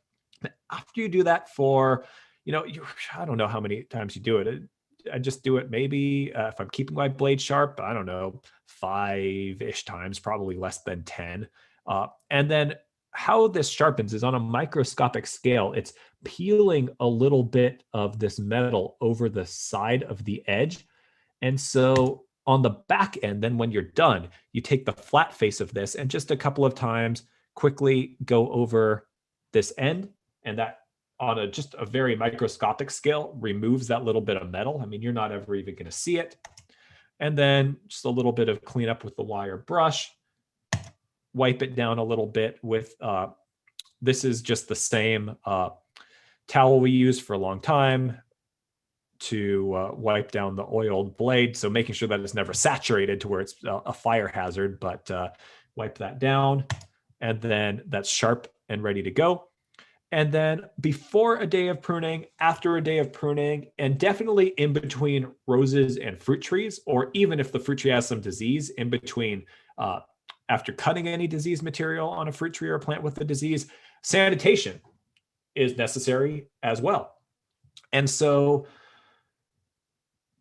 After you do that for, I don't know how many times you do it. I just do it maybe if I'm keeping my blade sharp, I don't know, 5-ish times, probably less than 10. And then how this sharpens is on a microscopic scale. It's peeling a little bit of this metal over the side of the edge. And so on the back end, then when you're done, you take the flat face of this and just a couple of times quickly go over this end, and that on just a very microscopic scale removes that little bit of metal. I mean, you're not ever even going to see it. And then just a little bit of cleanup with the wire brush, wipe it down a little bit with, this is just the same towel we used for a long time to wipe down the oiled blade. So making sure that it's never saturated to where it's a fire hazard, but wipe that down. And then that's sharp and ready to go. And then before a day of pruning, after a day of pruning, and definitely in between roses and fruit trees, or even if the fruit tree has some disease in between, after cutting any disease material on a fruit tree or a plant with a disease, sanitation is necessary as well. And so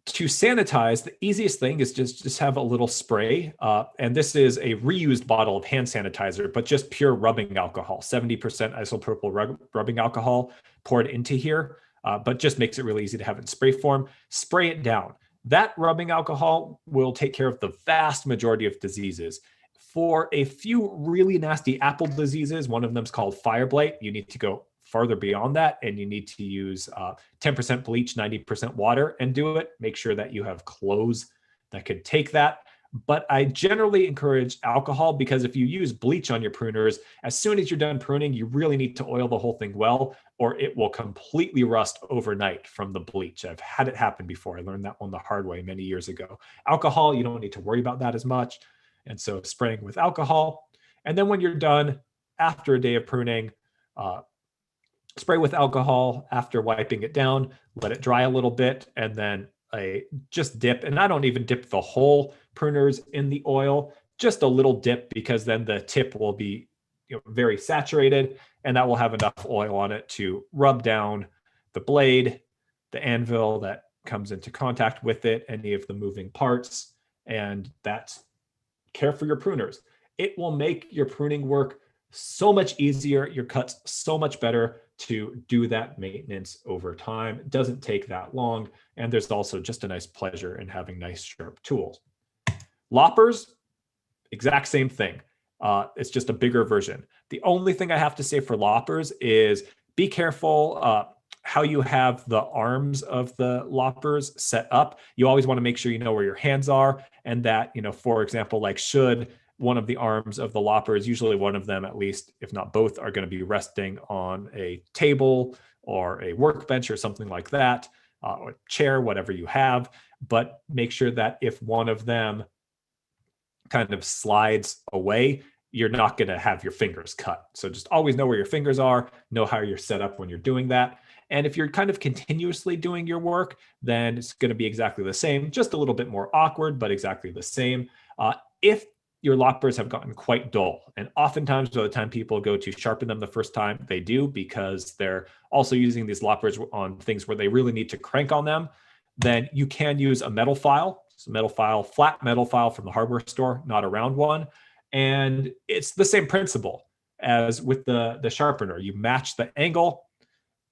to sanitize, the easiest thing is just have a little spray. And this is a reused bottle of hand sanitizer, but just pure rubbing alcohol, 70% isopropyl rubbing alcohol poured into here, but just makes it really easy to have it in spray form. Spray it down. That rubbing alcohol will take care of the vast majority of diseases. For a few really nasty apple diseases, one of them is called fire blight. You need to go farther beyond that, and you need to use 10% bleach, 90% water and do it. Make sure that you have clothes that could take that. But I generally encourage alcohol, because if you use bleach on your pruners, as soon as you're done pruning, you really need to oil the whole thing well, or it will completely rust overnight from the bleach. I've had it happen before. I learned that one the hard way many years ago. Alcohol, you don't need to worry about that as much. And so spraying with alcohol. And then when you're done, after a day of pruning, spray with alcohol after wiping it down, let it dry a little bit, and then just dip. And I don't even dip the whole pruners in the oil, just a little dip, because then the tip will be very saturated, and that will have enough oil on it to rub down the blade, the anvil that comes into contact with it, any of the moving parts, and that's care for your pruners. It will make your pruning work so much easier, your cuts so much better to do that maintenance over time. It doesn't take that long, and there's also just a nice pleasure in having nice sharp tools. Loppers, exact same thing. It's just a bigger version. The only thing I have to say for loppers is be careful how you have the arms of the loppers set up. You always want to make sure you know where your hands are, and that, for example, like should one of the arms of the loppers, usually one of them at least, if not both, are going to be resting on a table or a workbench or something like that, or a chair, whatever you have. But make sure that if one of them kind of slides away, you're not going to have your fingers cut. So just always know where your fingers are, know how you're set up when you're doing that. And if you're kind of continuously doing your work, then it's going to be exactly the same, just a little bit more awkward, but exactly the same. If your loppers have gotten quite dull, and oftentimes by the time people go to sharpen them the first time, they do, because they're also using these loppers on things where they really need to crank on them, then you can use a metal file. So metal file, flat metal file from the hardware store, not a round one. And it's the same principle as with the sharpener. You match the angle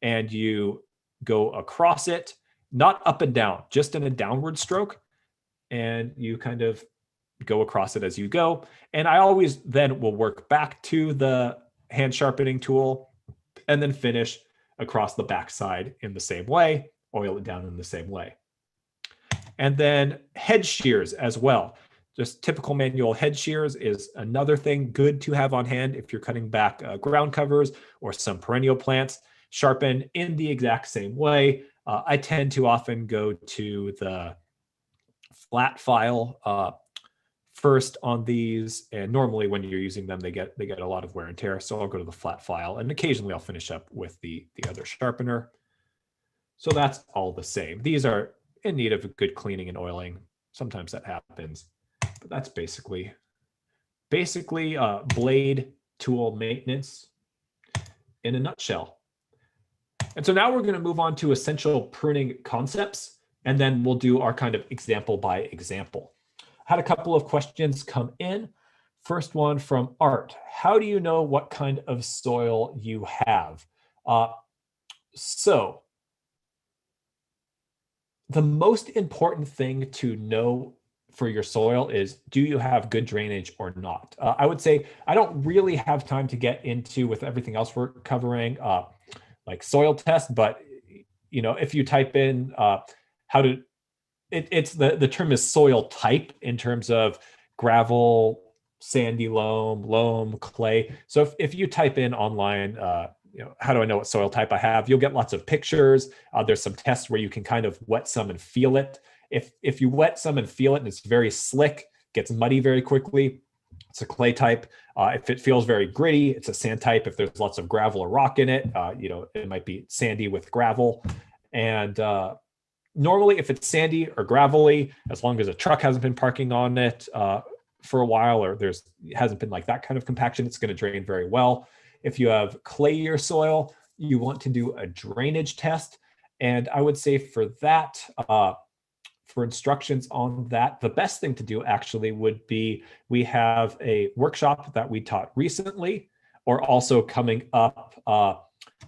and you go across it, not up and down, just in a downward stroke. And you kind of go across it as you go. And I always then will work back to the hand sharpening tool and then finish across the backside in the same way, oil it down in the same way. And then head shears as well. Just typical manual head shears is another thing good to have on hand if you're cutting back ground covers or some perennial plants. Sharpen in the exact same way. I tend to often go to the flat file first on these, and normally when you're using them, they get a lot of wear and tear. So I'll go to the flat file, and occasionally I'll finish up with the other sharpener. So that's all the same. These are in need of a good cleaning and oiling. Sometimes that happens, but that's basically blade tool maintenance in a nutshell. And so now we're going to move on to essential pruning concepts, and then we'll do our kind of example by example. Had a couple of questions come in. First one from Art. How do you know what kind of soil you have? So the most important thing to know for your soil is, do you have good drainage or not? I would say I don't really have time to get into with everything else we're covering, like soil test, but if you type in it's the term is soil type in terms of gravel, sandy loam, clay. So if you type in online, how do I know what soil type I have? You'll get lots of pictures. There's some tests where you can kind of wet some and feel it. If you wet some and feel it and it's very slick, gets muddy very quickly, it's a clay type. If it feels very gritty, it's a sand type. If there's lots of gravel or rock in it, it might be sandy with gravel. And normally, if it's sandy or gravelly, as long as a truck hasn't been parking on it for a while, or hasn't been like that kind of compaction, it's going to drain very well. If you have clayier soil, you want to do a drainage test. And I would say for that, for instructions on that, the best thing to do actually would be, we have a workshop that we taught recently, or also coming up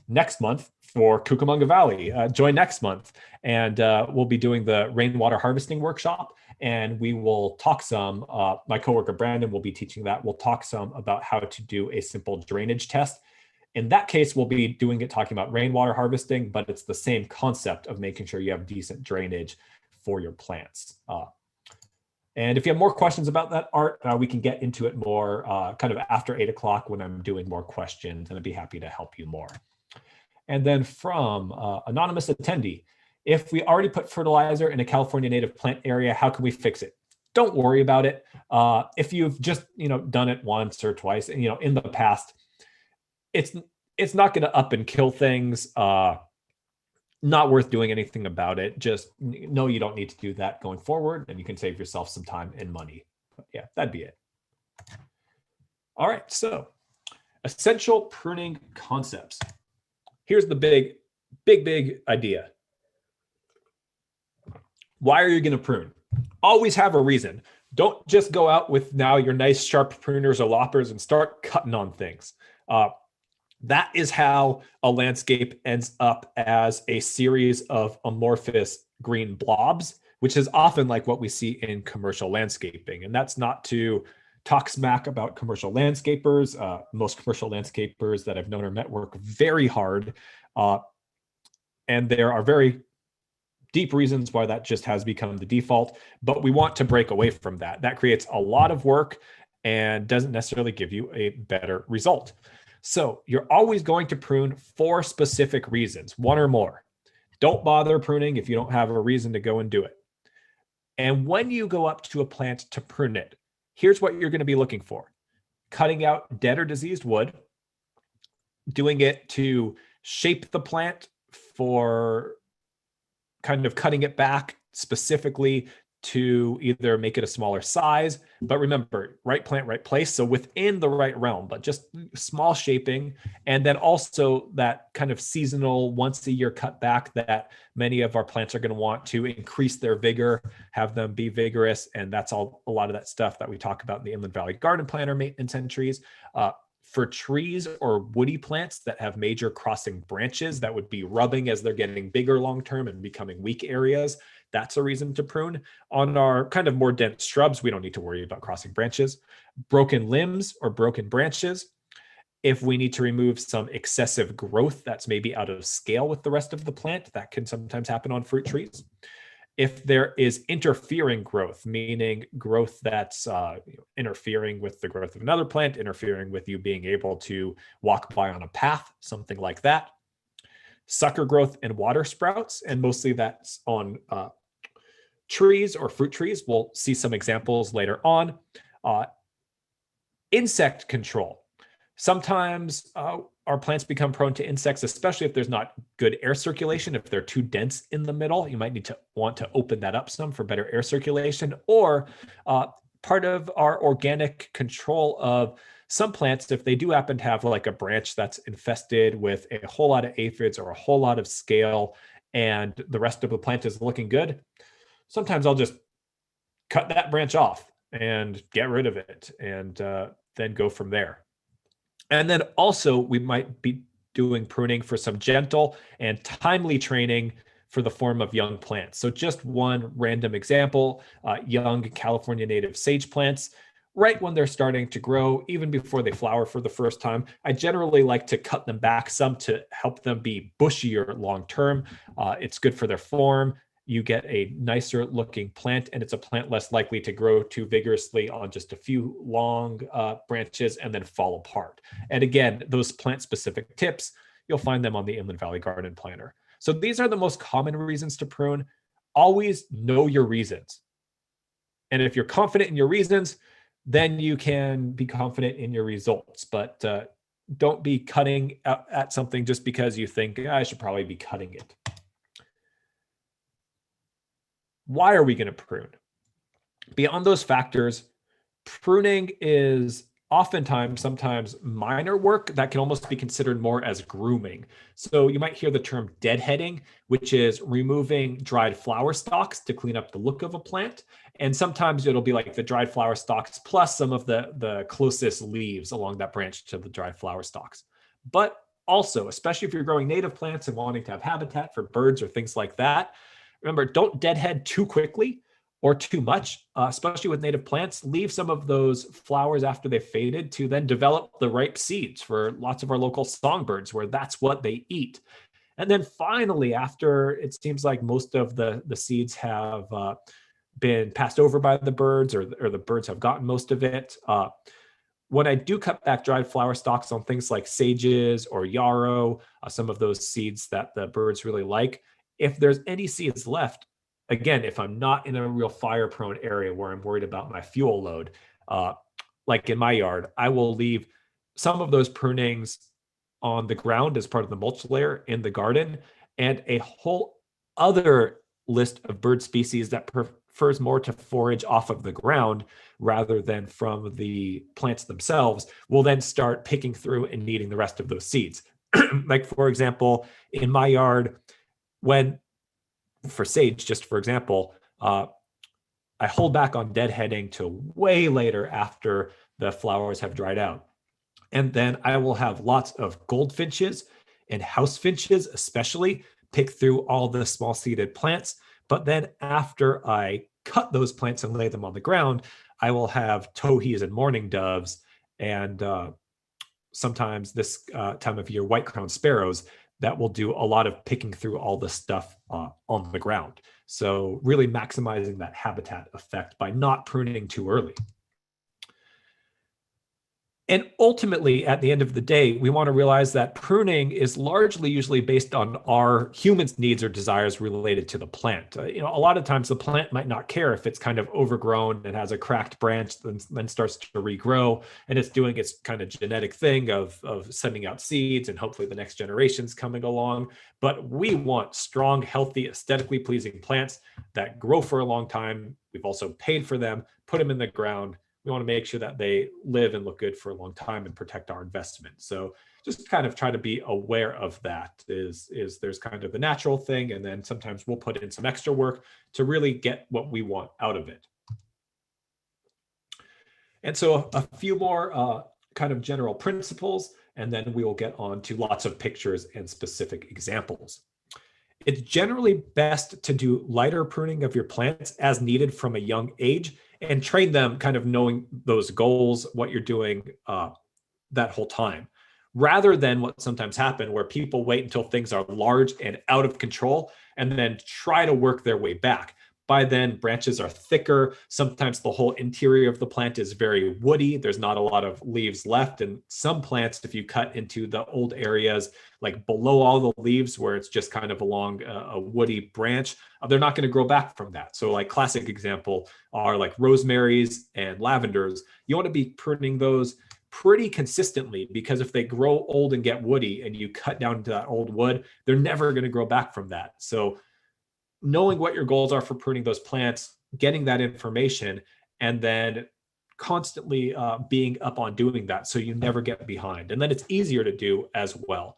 next month for Cucamonga Valley. Join next month, and we'll be doing the rainwater harvesting workshop, and we will talk some, my coworker Brandon will be teaching that. We'll talk some about how to do a simple drainage test. In that case, we'll be talking about rainwater harvesting, but it's the same concept of making sure you have decent drainage for your plants. And if you have more questions about that, Art, we can get into it more kind of after 8 o'clock when I'm doing more questions, and I'd be happy to help you more. And then from anonymous attendee, if we already put fertilizer in a California native plant area, how can we fix it? Don't worry about it. If you've just done it once or twice, in the past, it's not going to up and kill things. Not worth doing anything about it. Just know you don't need to do that going forward, and you can save yourself some time and money. But yeah, that'd be it. All right, so essential pruning concepts. Here's the big idea. Why are you going to prune? Always have a reason. Don't just go out with now your nice sharp pruners or loppers and start cutting on things. That is how a landscape ends up as a series of amorphous green blobs, which is often like what we see in commercial landscaping. And that's not to talk smack about commercial landscapers. Most commercial landscapers that I've known or met work very hard. And there are very deep reasons why that just has become the default, but we want to break away from that. That creates a lot of work and doesn't necessarily give you a better result. So you're always going to prune for specific reasons, one or more. Don't bother pruning if you don't have a reason to go and do it. And when you go up to a plant to prune it, here's what you're going to be looking for. Cutting out dead or diseased wood, doing it to shape the plant for kind of cutting it back specifically to either make it a smaller size, but remember, right plant, right place. So within the right realm, but just small shaping. And then also that kind of seasonal once a year cut back that many of our plants are going to want to increase their vigor, have them be vigorous. And that's a lot of that stuff that we talk about in the Inland Valley Garden Planner maintenance entries. For trees or woody plants that have major crossing branches that would be rubbing as they're getting bigger long-term and becoming weak areas, that's a reason to prune. On our kind of more dense shrubs, we don't need to worry about crossing branches. Broken limbs or broken branches, if we need to remove some excessive growth that's maybe out of scale with the rest of the plant, that can sometimes happen on fruit trees. If there is interfering growth, meaning growth that's interfering with the growth of another plant, interfering with you being able to walk by on a path, something like that. Sucker growth and water sprouts, and mostly that's on trees or fruit trees. We'll see some examples later on. Insect control. Sometimes our plants become prone to insects, especially if there's not good air circulation. If they're too dense in the middle, you might need to want to open that up some for better air circulation. Or part of our organic control of some plants, if they do happen to have like a branch that's infested with a whole lot of aphids or a whole lot of scale, and the rest of the plant is looking good, sometimes I'll just cut that branch off and get rid of it, and then go from there. And then also we might be doing pruning for some gentle and timely training for the form of young plants. So just one random example, young California native sage plants, right when they're starting to grow, even before they flower for the first time, I generally like to cut them back some to help them be bushier long-term. It's good for their form. You get a nicer looking plant, and it's a plant less likely to grow too vigorously on just a few long branches and then fall apart. And again, those plant specific tips, you'll find them on the Inland Valley Garden Planner. So these are the most common reasons to prune. Always know your reasons. And if you're confident in your reasons, then you can be confident in your results. But don't be cutting at something just because you think I should probably be cutting it. Why are we going to prune? Beyond those factors, pruning is oftentimes, sometimes minor work that can almost be considered more as grooming. So you might hear the term deadheading, which is removing dried flower stalks to clean up the look of a plant. And sometimes it'll be like the dried flower stalks plus some of the closest leaves along that branch to the dried flower stalks. But also, especially if you're growing native plants and wanting to have habitat for birds or things like that, remember, don't deadhead too quickly or too much, especially with native plants. Leave some of those flowers after they've faded to then develop the ripe seeds for lots of our local songbirds, where that's what they eat. And then finally, after it seems like most of the seeds have been passed over by the birds, or the birds have gotten most of it, when I do cut back dried flower stalks on things like sages or yarrow, some of those seeds that the birds really like, if there's any seeds left, again, if I'm not in a real fire prone area where I'm worried about my fuel load, like in my yard, I will leave some of those prunings on the ground as part of the mulch layer in the garden, and a whole other list of bird species that prefers more to forage off of the ground rather than from the plants themselves will then start picking through and eating the rest of those seeds. Like, for example, in my yard, when for sage, just for example, I hold back on deadheading till way later after the flowers have dried out. And then I will have lots of goldfinches and house finches, especially, pick through all the small seeded plants. But then after I cut those plants and lay them on the ground, I will have towhees and mourning doves, and sometimes this time of year, white-crowned sparrows, that will do a lot of picking through all the stuff on the ground. So really maximizing that habitat effect by not pruning too early. And ultimately, at the end of the day, we want to realize that pruning is largely usually based on our humans' needs or desires related to the plant. A lot of times the plant might not care if it's kind of overgrown and has a cracked branch, then starts to regrow, and it's doing its kind of genetic thing of sending out seeds, and hopefully the next generation's coming along. But we want strong, healthy, aesthetically pleasing plants that grow for a long time. We've also paid for them, put them in the ground. We want to make sure that they live and look good for a long time and protect our investment. So just kind of try to be aware of that. Is there's kind of the natural thing, and then sometimes we'll put in some extra work to really get what we want out of it. And so a few more kind of general principles, and then we will get on to lots of pictures and specific examples. It's generally best to do lighter pruning of your plants as needed from a young age and train them kind of knowing those goals, what you're doing that whole time, rather than what sometimes happen where people wait until things are large and out of control and then try to work their way back. By then, branches are thicker. Sometimes the whole interior of the plant is very woody. There's not a lot of leaves left. And some plants, if you cut into the old areas, like below all the leaves where it's just kind of along a woody branch, they're not going to grow back from that. So like classic example are like rosemaries and lavenders. You want to be pruning those pretty consistently, because if they grow old and get woody and you cut down to that old wood, they're never going to grow back from that. So knowing what your goals are for pruning those plants, getting that information, and then constantly being up on doing that so you never get behind. And then it's easier to do as well.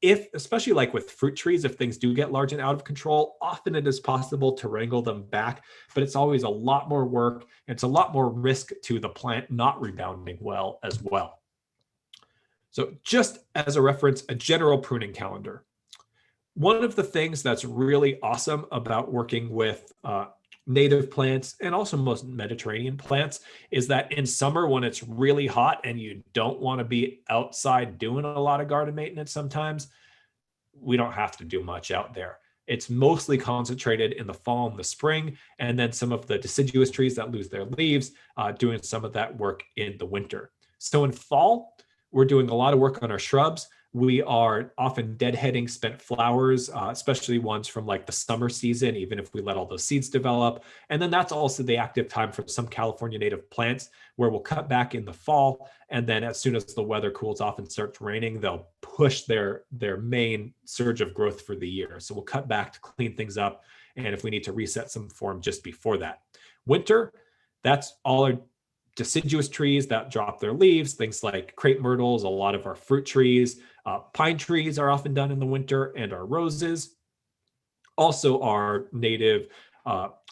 If, especially like with fruit trees, if things do get large and out of control, often it is possible to wrangle them back, but it's always a lot more work. It's a lot more risk to the plant not rebounding well as well. So just as a reference, a general pruning calendar. One of the things that's really awesome about working with native plants and also most Mediterranean plants is that in summer, when it's really hot and you don't want to be outside doing a lot of garden maintenance, sometimes we don't have to do much out there. It's mostly concentrated in the fall and the spring, and then some of the deciduous trees that lose their leaves, doing some of that work in the winter. So in fall, we're doing a lot of work on our shrubs. We are often deadheading spent flowers, especially ones from like the summer season, even if we let all those seeds develop. And then that's also the active time for some California native plants where we'll cut back in the fall. And then as soon as the weather cools off and starts raining, they'll push their main surge of growth for the year. So we'll cut back to clean things up. And if we need to reset some form just before that. Winter, that's all our deciduous trees that drop their leaves, things like crepe myrtles, a lot of our fruit trees. Pine trees are often done in the winter, and our roses. Also our native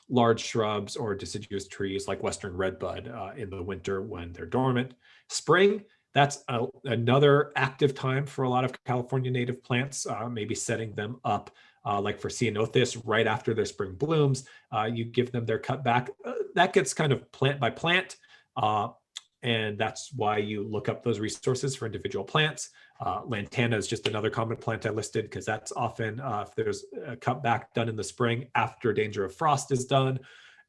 large shrubs or deciduous trees like western redbud in the winter when they're dormant. Spring, that's another active time for a lot of California native plants, maybe setting them up like for ceanothus right after their spring blooms. You give them their cutback. That gets kind of plant by plant. And that's why you look up those resources for individual plants. Lantana is just another common plant I listed because that's often if there's a cutback done in the spring after danger of frost is done.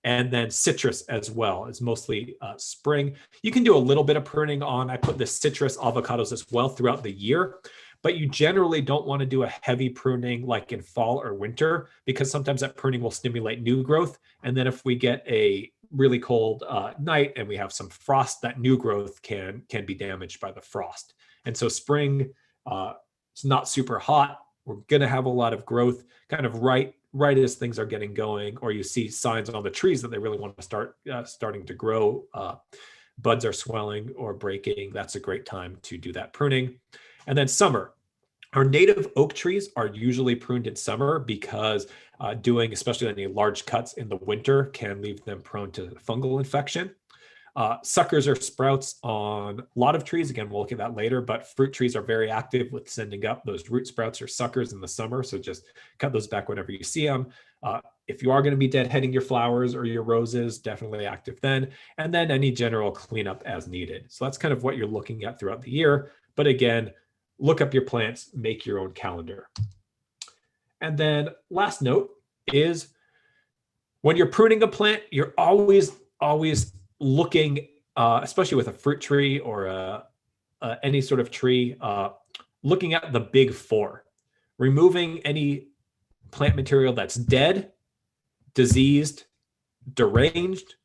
And then citrus as well is mostly spring. You can do a little bit of pruning on, I put the citrus avocados as well throughout the year, but you generally don't want to do a heavy pruning like in fall or winter, because sometimes that pruning will stimulate new growth. And then if we get a really cold night and we have some frost, that new growth can be damaged by the frost. And so spring, it's not super hot. We're going to have a lot of growth kind of right as things are getting going, or you see signs on the trees that they really want to start starting to grow. Buds are swelling or breaking. That's a great time to do that pruning. And then summer. Our native oak trees are usually pruned in summer because doing especially any large cuts in the winter can leave them prone to fungal infection. Suckers or sprouts on a lot of trees. Again, we'll look at that later, but fruit trees are very active with sending up those root sprouts or suckers in the summer. So just cut those back whenever you see them. If you are going to be deadheading your flowers or your roses, definitely active then. And then any general cleanup as needed. So that's kind of what you're looking at throughout the year. But again, look up your plants, make your own calendar. And then last note is when you're pruning a plant, you're always looking, especially with a fruit tree or any sort of tree, looking at the big four, removing any plant material that's dead, diseased, deranged,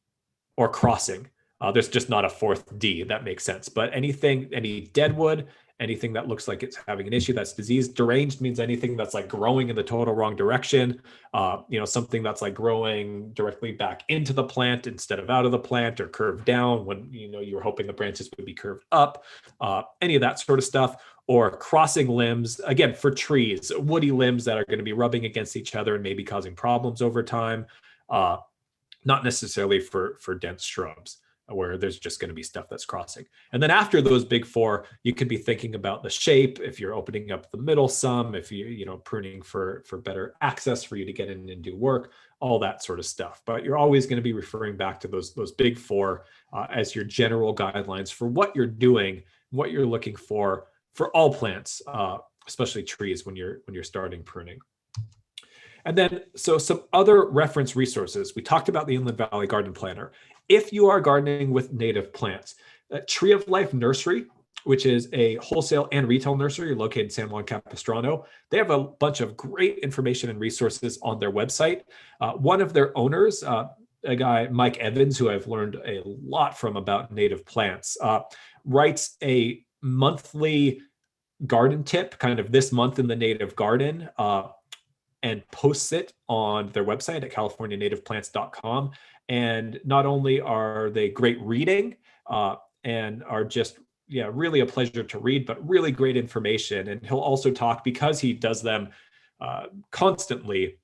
or crossing. There's just not a fourth D, that makes sense. But anything, any dead wood, anything that looks like it's having an issue that's diseased. Deranged means anything that's like growing in the total wrong direction. Something that's like growing directly back into the plant instead of out of the plant, or curved down when you were hoping the branches would be curved up. Any of that sort of stuff. Or crossing limbs, again, for trees, woody limbs that are going to be rubbing against each other and maybe causing problems over time. Not necessarily for dense shrubs. where there's just going to be stuff that's crossing. And then after those big four, you could be thinking about the shape, if you're opening up the middle some, if you're pruning for better access for you to get in and do work, all that sort of stuff. But you're always going to be referring back to those big four as your general guidelines for what you're doing, what you're looking for all plants, especially trees when you're starting pruning. And then, so some other reference resources. We talked about the Inland Valley Garden Planner. If you are gardening with native plants, Tree of Life Nursery, which is a wholesale and retail nursery located in San Juan Capistrano, they have a bunch of great information and resources on their website. One of their owners, a guy, Mike Evans, who I've learned a lot from about native plants, writes a monthly garden tip, kind of this month in the native garden, and posts it on their website at californianativeplants.com. And not only are they great reading and are just, really a pleasure to read, but really great information. And he'll also talk, because he does them constantly,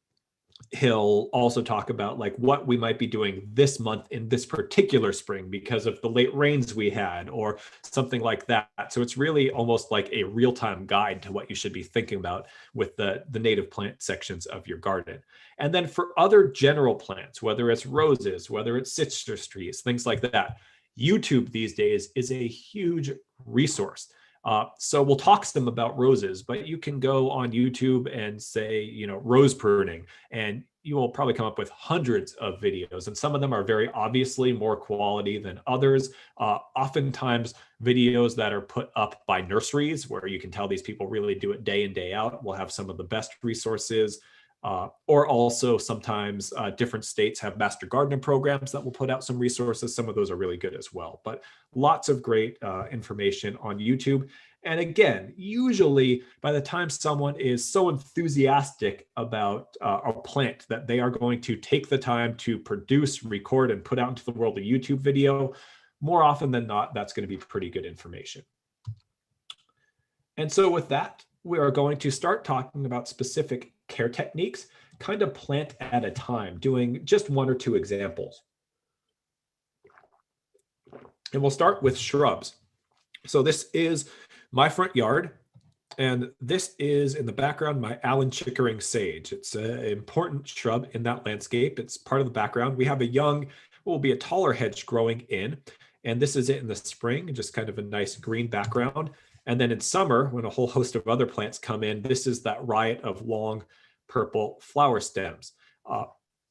he'll also talk about like what we might be doing this month in this particular spring because of the late rains we had or something like that. So it's really almost like a real-time guide to what you should be thinking about with the native plant sections of your garden. And then for other general plants, whether it's roses, whether it's citrus trees, things like that, YouTube these days is a huge resource. So we'll talk some about roses, but you can go on YouTube and say, rose pruning, and you will probably come up with hundreds of videos. And some of them are very obviously more quality than others. Oftentimes videos that are put up by nurseries where you can tell these people really do it day in, day out will have some of the best resources. Or also sometimes different states have master gardener programs that will put out some resources. Some of those are really good as well, but lots of great information on YouTube. And again, usually by the time someone is so enthusiastic about a plant that they are going to take the time to produce, record, and put out into the world a YouTube video, more often than not, that's going to be pretty good information. And so with that, we are going to start talking about specific care techniques, kind of plant at a time, doing just one or two examples. And we'll start with shrubs. So this is my front yard, and this is in the background my Allen Chickering sage. It's an important shrub in that landscape. It's part of the background. We have a young, what will be a taller hedge growing in, and this is it in the spring, just kind of a nice green background. And then in summer, when a whole host of other plants come in, this is that riot of long purple flower stems.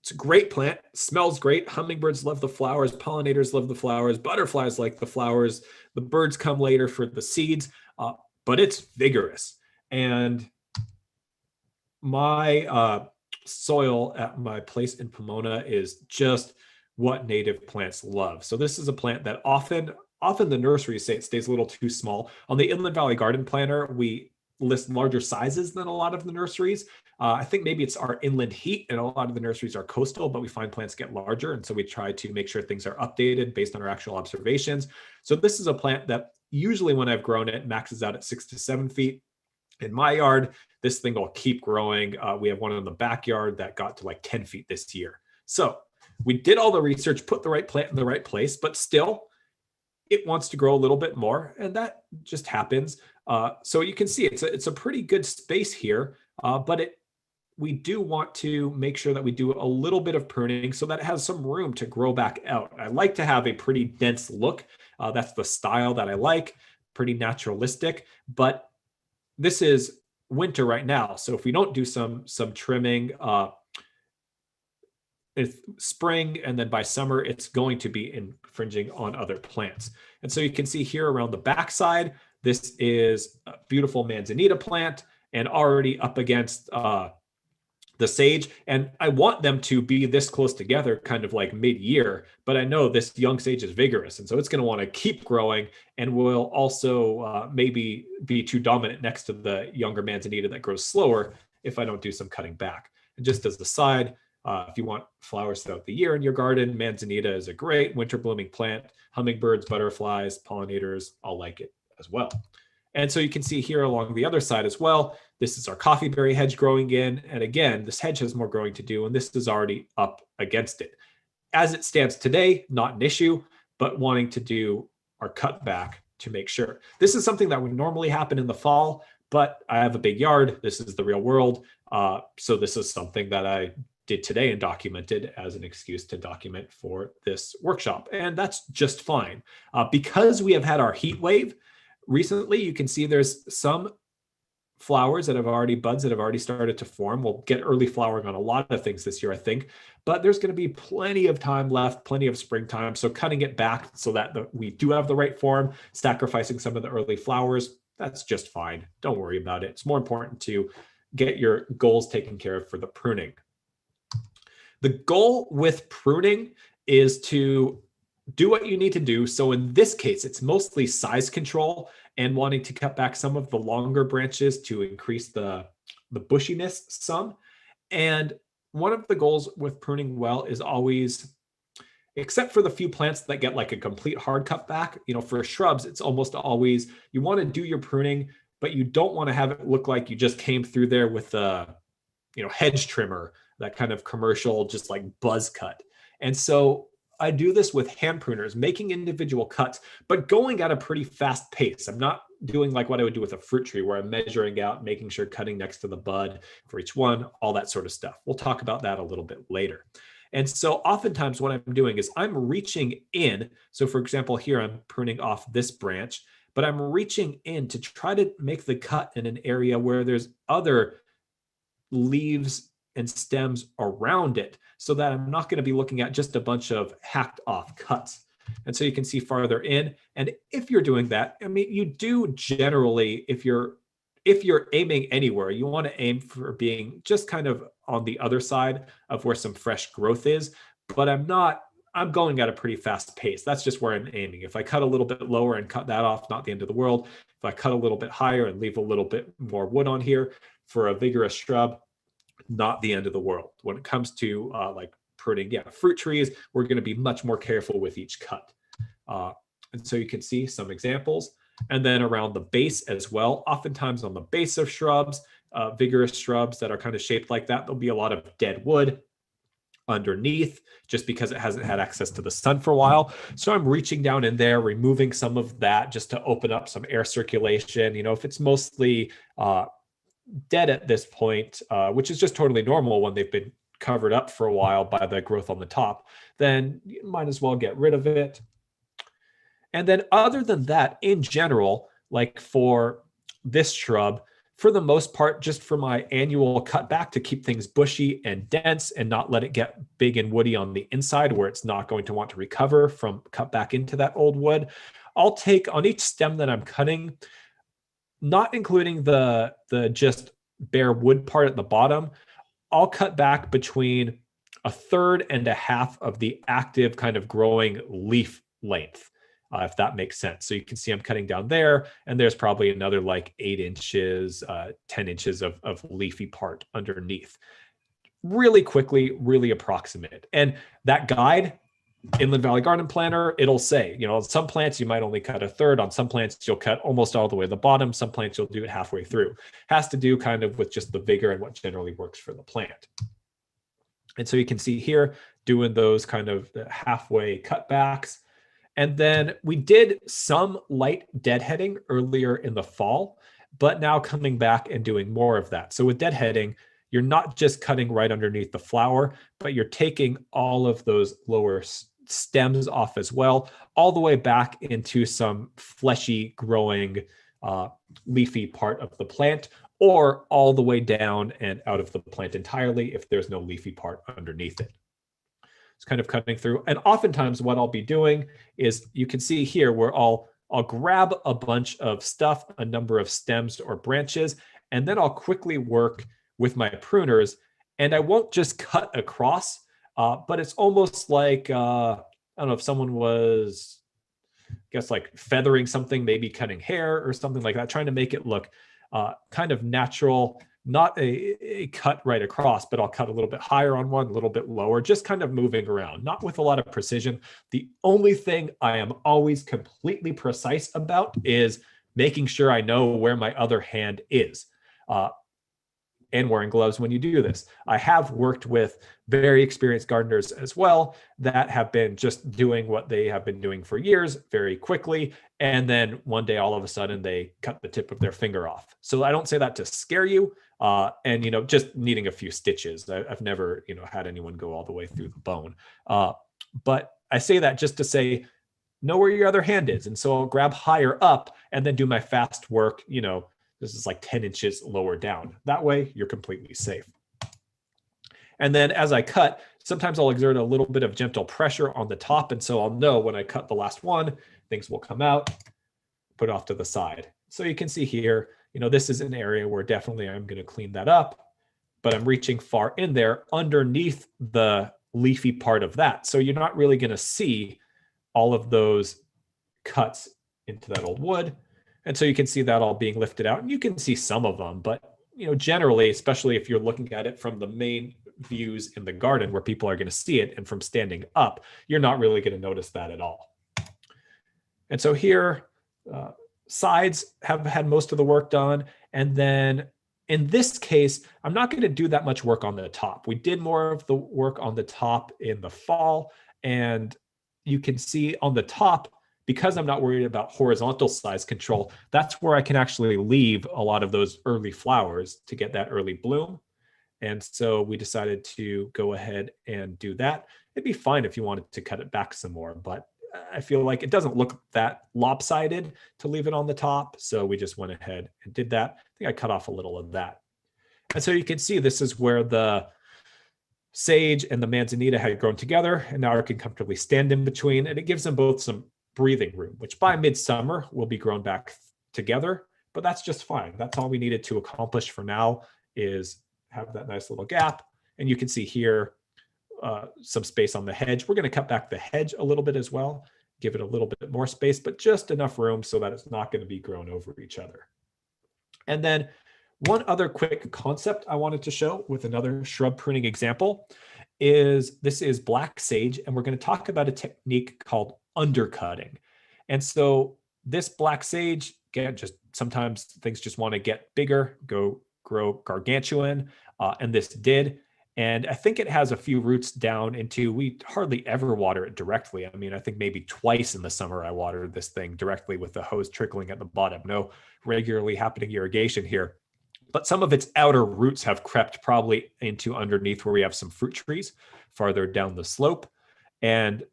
It's a great plant, smells great. Hummingbirds love the flowers, pollinators love the flowers, butterflies like the flowers. The birds come later for the seeds, but it's vigorous. And my soil at my place in Pomona is just what native plants love. So this is a plant that often the nurseries say it stays a little too small. On the Inland Valley Garden Planner, we list larger sizes than a lot of the nurseries. I think maybe it's our inland heat, and a lot of the nurseries are coastal, but we find plants get larger. And so we try to make sure things are updated based on our actual observations. So this is a plant that usually when I've grown it, maxes out at 6 to 7 feet. In my yard, this thing will keep growing. We have one in the backyard that got to like 10 feet this year. So we did all the research, put the right plant in the right place, but still, it wants to grow a little bit more, and that just happens. So you can see it's a pretty good space here, but we do want to make sure that we do a little bit of pruning so that it has some room to grow back out. I like to have a pretty dense look. That's the style that I like, pretty naturalistic, but this is winter right now. So if we don't do some trimming, it's spring, and then by summer, it's going to be infringing on other plants. And so you can see here around the backside, this is a beautiful manzanita plant and already up against the sage. And I want them to be this close together, kind of like mid-year, but I know this young sage is vigorous. And so it's going to want to keep growing and will also maybe be too dominant next to the younger manzanita that grows slower if I don't do some cutting back. And just as the side, if you want flowers throughout the year in your garden, manzanita is a great winter blooming plant. Hummingbirds, butterflies, pollinators, all like it as well. And so you can see here along the other side as well, this is our coffeeberry hedge growing in. And again, this hedge has more growing to do, and this is already up against it. As it stands today, not an issue, but wanting to do our cutback to make sure. This is something that would normally happen in the fall, but I have a big yard. This is the real world. So this is something that I did today and documented as an excuse to document for this workshop. And that's just fine. Because we have had our heat wave recently, you can see there's some flowers that have already, buds that have already started to form. We'll get early flowering on a lot of things this year, I think, but there's going to be plenty of time left, plenty of springtime. So cutting it back so that we do have the right form, sacrificing some of the early flowers, that's just fine. Don't worry about it. It's more important to get your goals taken care of for the pruning. The goal with pruning is to do what you need to do. So in this case, it's mostly size control and wanting to cut back some of the longer branches to increase the bushiness some. And one of the goals with pruning well is always, except for the few plants that get like a complete hard cut back, for shrubs, it's almost always, you want to do your pruning, but you don't want to have it look like you just came through there with a, hedge trimmer, that kind of commercial, just like buzz cut. And so I do this with hand pruners, making individual cuts, but going at a pretty fast pace. I'm not doing like what I would do with a fruit tree where I'm measuring out, making sure cutting next to the bud for each one, all that sort of stuff. We'll talk about that a little bit later. And so oftentimes what I'm doing is I'm reaching in. So for example, here I'm pruning off this branch, but I'm reaching in to try to make the cut in an area where there's other leaves and stems around it, so that I'm not going to be looking at just a bunch of hacked off cuts. And so you can see farther in. And if you're doing that, I mean, you do generally, if you're aiming anywhere, you want to aim for being just kind of on the other side of where some fresh growth is. But I'm going at a pretty fast pace. That's just where I'm aiming. If I cut a little bit lower and cut that off, not the end of the world. If I cut a little bit higher and leave a little bit more wood on here for a vigorous shrub, not the end of the world. When it comes to like pruning, fruit trees, we're going to be much more careful with each cut. And so you can see some examples. And then around the base as well, oftentimes on the base of shrubs, vigorous shrubs that are kind of shaped like that, there'll be a lot of dead wood underneath just because it hasn't had access to the sun for a while. So I'm reaching down in there, removing some of that just to open up some air circulation. If it's mostly dead at this point, which is just totally normal when they've been covered up for a while by the growth on the top, then you might as well get rid of it. And then other than that, in general, like for this shrub, for the most part, just for my annual cutback to keep things bushy and dense and not let it get big and woody on the inside where it's not going to want to recover from cut back into that old wood, I'll take on each stem that I'm cutting, not including the just bare wood part at the bottom, I'll cut back between 1/3 and 1/2 of the active kind of growing leaf length, if that makes sense. So you can see I'm cutting down there, and there's probably another like 8 inches, 10 inches of leafy part underneath. Really quickly, really approximate. And that guide, Inland Valley Garden Planner, it'll say, on some plants you might only cut 1/3. On some plants you'll cut almost all the way to the bottom. Some plants you'll do it halfway through. Has to do kind of with just the vigor and what generally works for the plant. And so you can see here doing those kind of halfway cutbacks. And then we did some light deadheading earlier in the fall, but now coming back and doing more of that. So with deadheading, you're not just cutting right underneath the flower, but you're taking all of those lower stems off as well, all the way back into some fleshy growing leafy part of the plant, or all the way down and out of the plant entirely if there's no leafy part underneath it. It's kind of cutting through. And oftentimes what I'll be doing is, you can see here where I'll grab a bunch of stuff, a number of stems or branches, and then I'll quickly work with my pruners, and I won't just cut across, but it's almost like, I don't know if someone was, I guess, like feathering something, maybe cutting hair or something like that, trying to make it look kind of natural, not a cut right across, but I'll cut a little bit higher on one, a little bit lower, just kind of moving around, not with a lot of precision. The only thing I am always completely precise about is making sure I know where my other hand is. and wearing gloves when you do this. I have worked with very experienced gardeners as well that have been just doing what they have been doing for years very quickly. And then one day, all of a sudden, they cut the tip of their finger off. So I don't say that to scare you. And, just needing a few stitches. I've never, had anyone go all the way through the bone. But I say that just to say, know where your other hand is. And so I'll grab higher up and then do my fast work, this is like 10 inches lower down. That way you're completely safe. And then as I cut, sometimes I'll exert a little bit of gentle pressure on the top. And so I'll know when I cut the last one, things will come out, put it off to the side. So you can see here, this is an area where definitely I'm going to clean that up, but I'm reaching far in there underneath the leafy part of that. So you're not really going to see all of those cuts into that old wood. And so you can see that all being lifted out, and you can see some of them, but generally, especially if you're looking at it from the main views in the garden where people are going to see it and from standing up, you're not really going to notice that at all. And so here, sides have had most of the work done. And then in this case, I'm not going to do that much work on the top. We did more of the work on the top in the fall, and you can see on the top, because I'm not worried about horizontal size control, that's where I can actually leave a lot of those early flowers to get that early bloom. And so we decided to go ahead and do that. It'd be fine if you wanted to cut it back some more, but I feel like it doesn't look that lopsided to leave it on the top. So we just went ahead and did that. I think I cut off a little of that. And so you can see this is where the sage and the manzanita had grown together, and now I can comfortably stand in between, and it gives them both some breathing room, which by midsummer will be grown back together, but that's just fine. That's all we needed to accomplish for now, is have that nice little gap. And you can see here some space on the hedge. We're going to cut back the hedge a little bit as well, give it a little bit more space, but just enough room so that it's not going to be grown over each other. And then one other quick concept I wanted to show with another shrub pruning example is this is black sage, and we're going to talk about a technique called undercutting. And so this black sage, again, just sometimes things just want to get bigger, grow gargantuan, and this did. And I think it has a few roots down into, we hardly ever water it directly. I mean, I think maybe twice in the summer I watered this thing directly with the hose trickling at the bottom. No regularly happening irrigation here. But some of its outer roots have crept probably into underneath where we have some fruit trees farther down the slope. And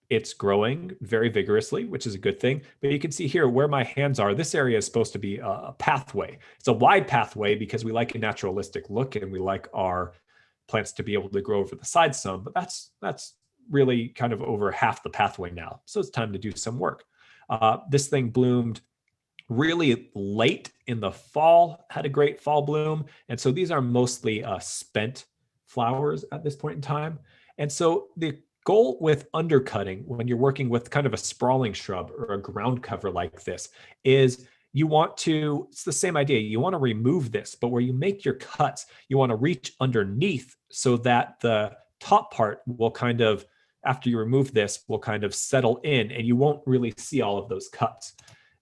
it's growing very vigorously, which is a good thing. But you can see here where my hands are, this area is supposed to be a pathway. It's a wide pathway because we like a naturalistic look and we like our plants to be able to grow over the side some, but that's really kind of over half the pathway now. So it's time to do some work. This thing bloomed really late in the fall, had a great fall bloom. And so these are mostly spent flowers at this point in time. And so the goal with undercutting, when you're working with kind of a sprawling shrub or a ground cover like this, is you want to, it's the same idea. You want to remove this, but where you make your cuts, you want to reach underneath so that the top part will kind of, after you remove this, will kind of settle in and you won't really see all of those cuts.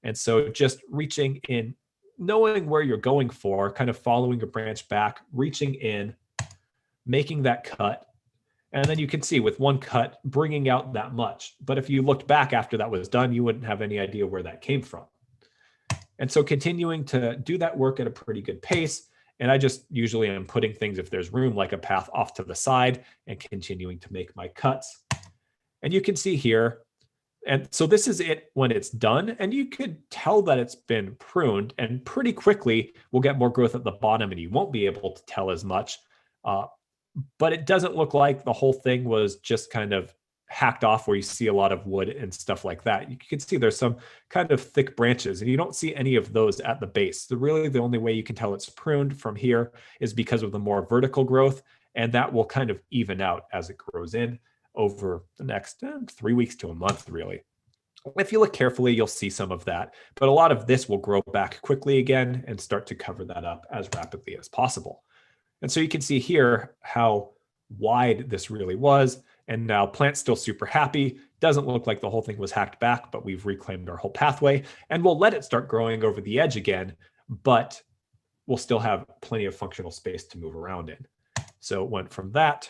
And so just reaching in, knowing where you're going for, kind of following your branch back, reaching in, making that cut. And then you can see with one cut, bringing out that much. But if you looked back after that was done, you wouldn't have any idea where that came from. And so continuing to do that work at a pretty good pace. And I just usually am putting things, if there's room, like a path off to the side and continuing to make my cuts. And you can see here, and so this is it when it's done. And you could tell that it's been pruned, and pretty quickly we'll get more growth at the bottom and you won't be able to tell as much. But it doesn't look like the whole thing was just kind of hacked off where you see a lot of wood and stuff like that. You can see there's some kind of thick branches and you don't see any of those at the base. So really the only way you can tell it's pruned from here is because of the more vertical growth, and that will kind of even out as it grows in over the next 3 weeks to a month, really. If you look carefully, you'll see some of that, but a lot of this will grow back quickly again and start to cover that up as rapidly as possible. And so you can see here how wide this really was. And now plant's still super happy. Doesn't look like the whole thing was hacked back, but we've reclaimed our whole pathway and we'll let it start growing over the edge again. But we'll still have plenty of functional space to move around in. So it went from that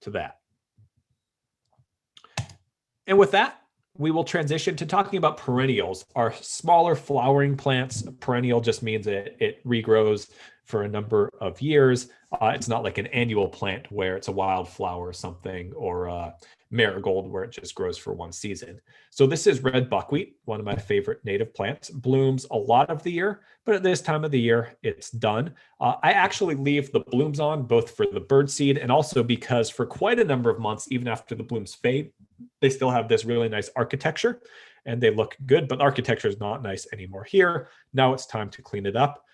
to that. And with that, we will transition to talking about perennials, our smaller flowering plants. Perennial just means it regrows for a number of years. It's not like an annual plant where it's a wildflower or something, or a marigold where it just grows for one season. So this is red buckwheat, one of my favorite native plants. Blooms a lot of the year, but at this time of the year, it's done. I actually leave the blooms on both for the bird seed and also because for quite a number of months, even after the blooms fade, they still have this really nice architecture and they look good, but architecture is not nice anymore here. Now it's time to clean it up.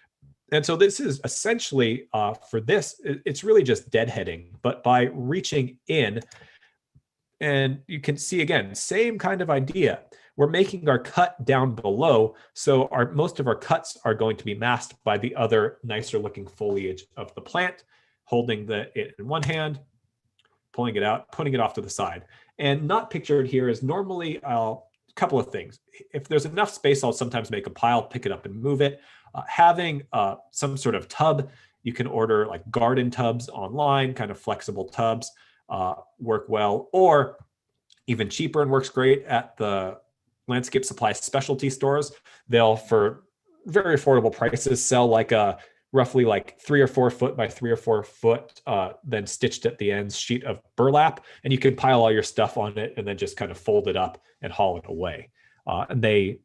And so this is essentially for this, it's really just deadheading, but by reaching in, and you can see again, same kind of idea. We're making our cut down below. So most of our cuts are going to be masked by the other nicer looking foliage of the plant, holding it in one hand, pulling it out, putting it off to the side. And not pictured here is normally a couple of things. If there's enough space, I'll sometimes make a pile, pick it up and move it. Having some sort of tub, you can order like garden tubs online, kind of flexible tubs, work well, or even cheaper and works great at the landscape supply specialty stores. They'll, for very affordable prices, sell like a roughly like 3 or 4 foot by 3 or 4 foot, then stitched at the ends sheet of burlap, and you can pile all your stuff on it and then just kind of fold it up and haul it away. And they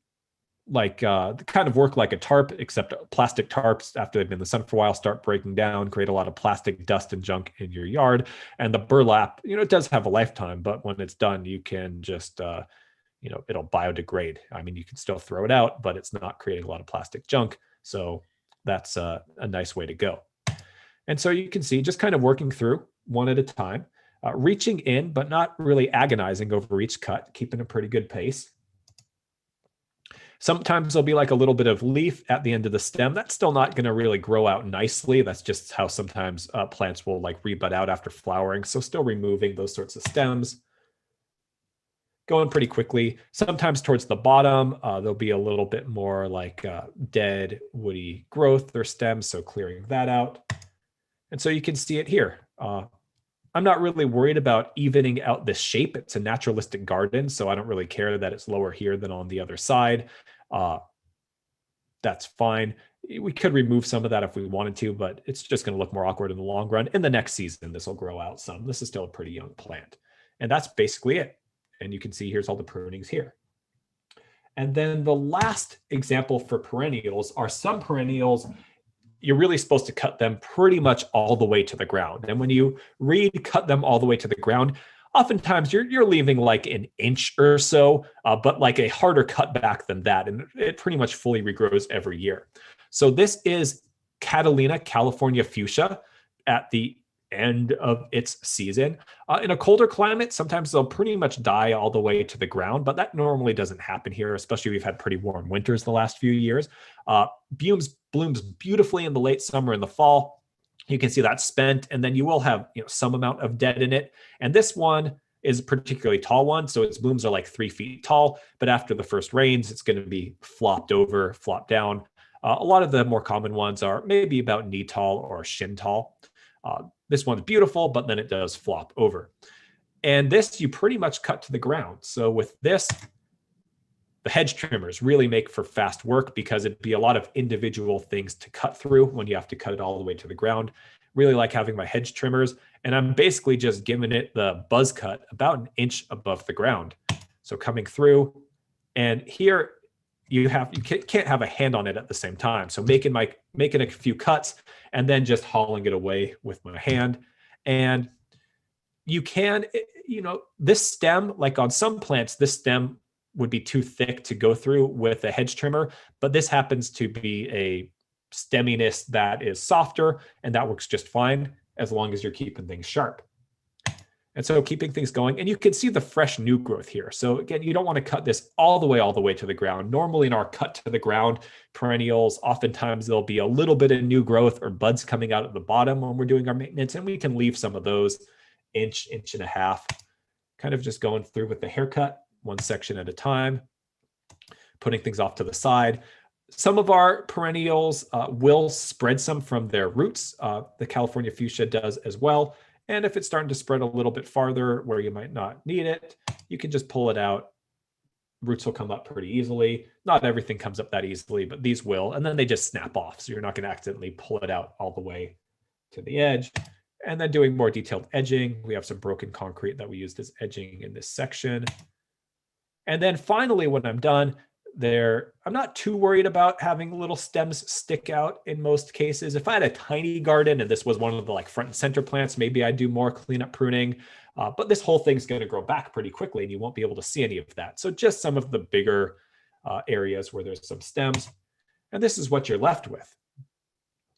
kind of work like a tarp, except plastic tarps, after they've been in the sun for a while, start breaking down, create a lot of plastic dust and junk in your yard. And the burlap, it does have a lifetime, but when it's done, you can just, it'll biodegrade. I mean, you can still throw it out, but it's not creating a lot of plastic junk. So that's a nice way to go. And so you can see just kind of working through one at a time, reaching in, but not really agonizing over each cut, keeping a pretty good pace. Sometimes there'll be like a little bit of leaf at the end of the stem. That's still not going to really grow out nicely. That's just how sometimes plants will like rebud out after flowering. So still removing those sorts of stems. Going pretty quickly. Sometimes towards the bottom, there'll be a little bit more like dead woody growth or stems. So clearing that out. And so you can see it here. I'm not really worried about evening out this shape. It's a naturalistic garden, so I don't really care that it's lower here than on the other side. That's fine. We could remove some of that if we wanted to, but it's just going to look more awkward in the long run. In the next season, this will grow out some. This is still a pretty young plant. And that's basically it. And you can see here's all the prunings here. And then the last example for perennials are some perennials, you're really supposed to cut them pretty much all the way to the ground. And when you cut them all the way to the ground, oftentimes you're leaving like an inch or so, but like a harder cut back than that. And it pretty much fully regrows every year. So this is Catalina, California fuchsia at the end of its season. In a colder climate, sometimes they'll pretty much die all the way to the ground, but that normally doesn't happen here, especially we've had pretty warm winters the last few years. Blooms beautifully in the late summer and the fall. You can see that's spent, and then you will have some amount of dead in it. And this one is a particularly tall one, so its blooms are like 3 feet tall, but after the first rains, it's going to be flopped over, flopped down. A lot of the more common ones are maybe about knee tall or shin tall. This one's beautiful, but then it does flop over. And this you pretty much cut to the ground. So with this, the hedge trimmers really make for fast work because it'd be a lot of individual things to cut through when you have to cut it all the way to the ground. Really like having my hedge trimmers, and I'm basically just giving it the buzz cut about an inch above the ground. So coming through, and here you can't have a hand on it at the same time. So making a few cuts and then just hauling it away with my hand. And you can, this stem, like on some plants, this stem would be too thick to go through with a hedge trimmer, but this happens to be a stemminess that is softer, and that works just fine as long as you're keeping things sharp. And so keeping things going, and you can see the fresh new growth here. So again, you don't want to cut this all the way to the ground. Normally in our cut to the ground perennials, oftentimes there'll be a little bit of new growth or buds coming out at the bottom when we're doing our maintenance, and we can leave some of those inch and a half, kind of just going through with the haircut, one section at a time, putting things off to the side. Some of our perennials will spread some from their roots. The California fuchsia does as well. And if it's starting to spread a little bit farther where you might not need it, you can just pull it out. Roots will come up pretty easily. Not everything comes up that easily, but these will. And then they just snap off. So you're not going to accidentally pull it out all the way to the edge. And then doing more detailed edging. We have some broken concrete that we used as edging in this section. And then finally, when I'm done, I'm not too worried about having little stems stick out in most cases. If I had a tiny garden and this was one of the like front and center plants, maybe I'd do more cleanup pruning. But this whole thing's going to grow back pretty quickly and you won't be able to see any of that. So just some of the bigger areas where there's some stems. And this is what you're left with.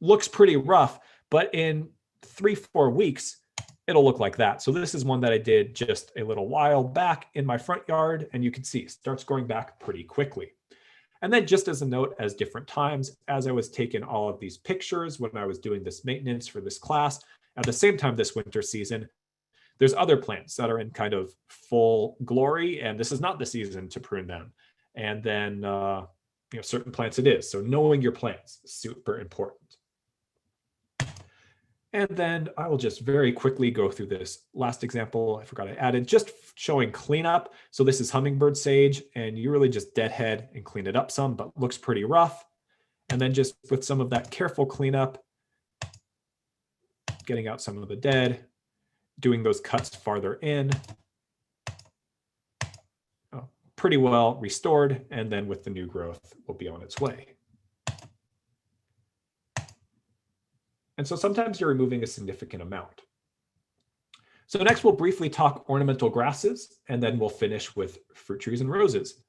Looks pretty rough, but in 3-4 weeks, it'll look like that. So this is one that I did just a little while back in my front yard, and you can see it starts growing back pretty quickly. And then just as a note, as different times, as I was taking all of these pictures when I was doing this maintenance for this class, at the same time this winter season, there's other plants that are in kind of full glory, and this is not the season to prune them. And then certain plants it is. So knowing your plants is super important. And then I will just very quickly go through this last example. I forgot I added, just showing cleanup. So this is hummingbird sage, and you really just deadhead and clean it up some, but looks pretty rough. And then just with some of that careful cleanup, getting out some of the dead, doing those cuts farther in, pretty well restored. And then with the new growth, will be on its way. And so sometimes you're removing a significant amount. So next we'll briefly talk ornamental grasses, and then we'll finish with fruit trees and roses.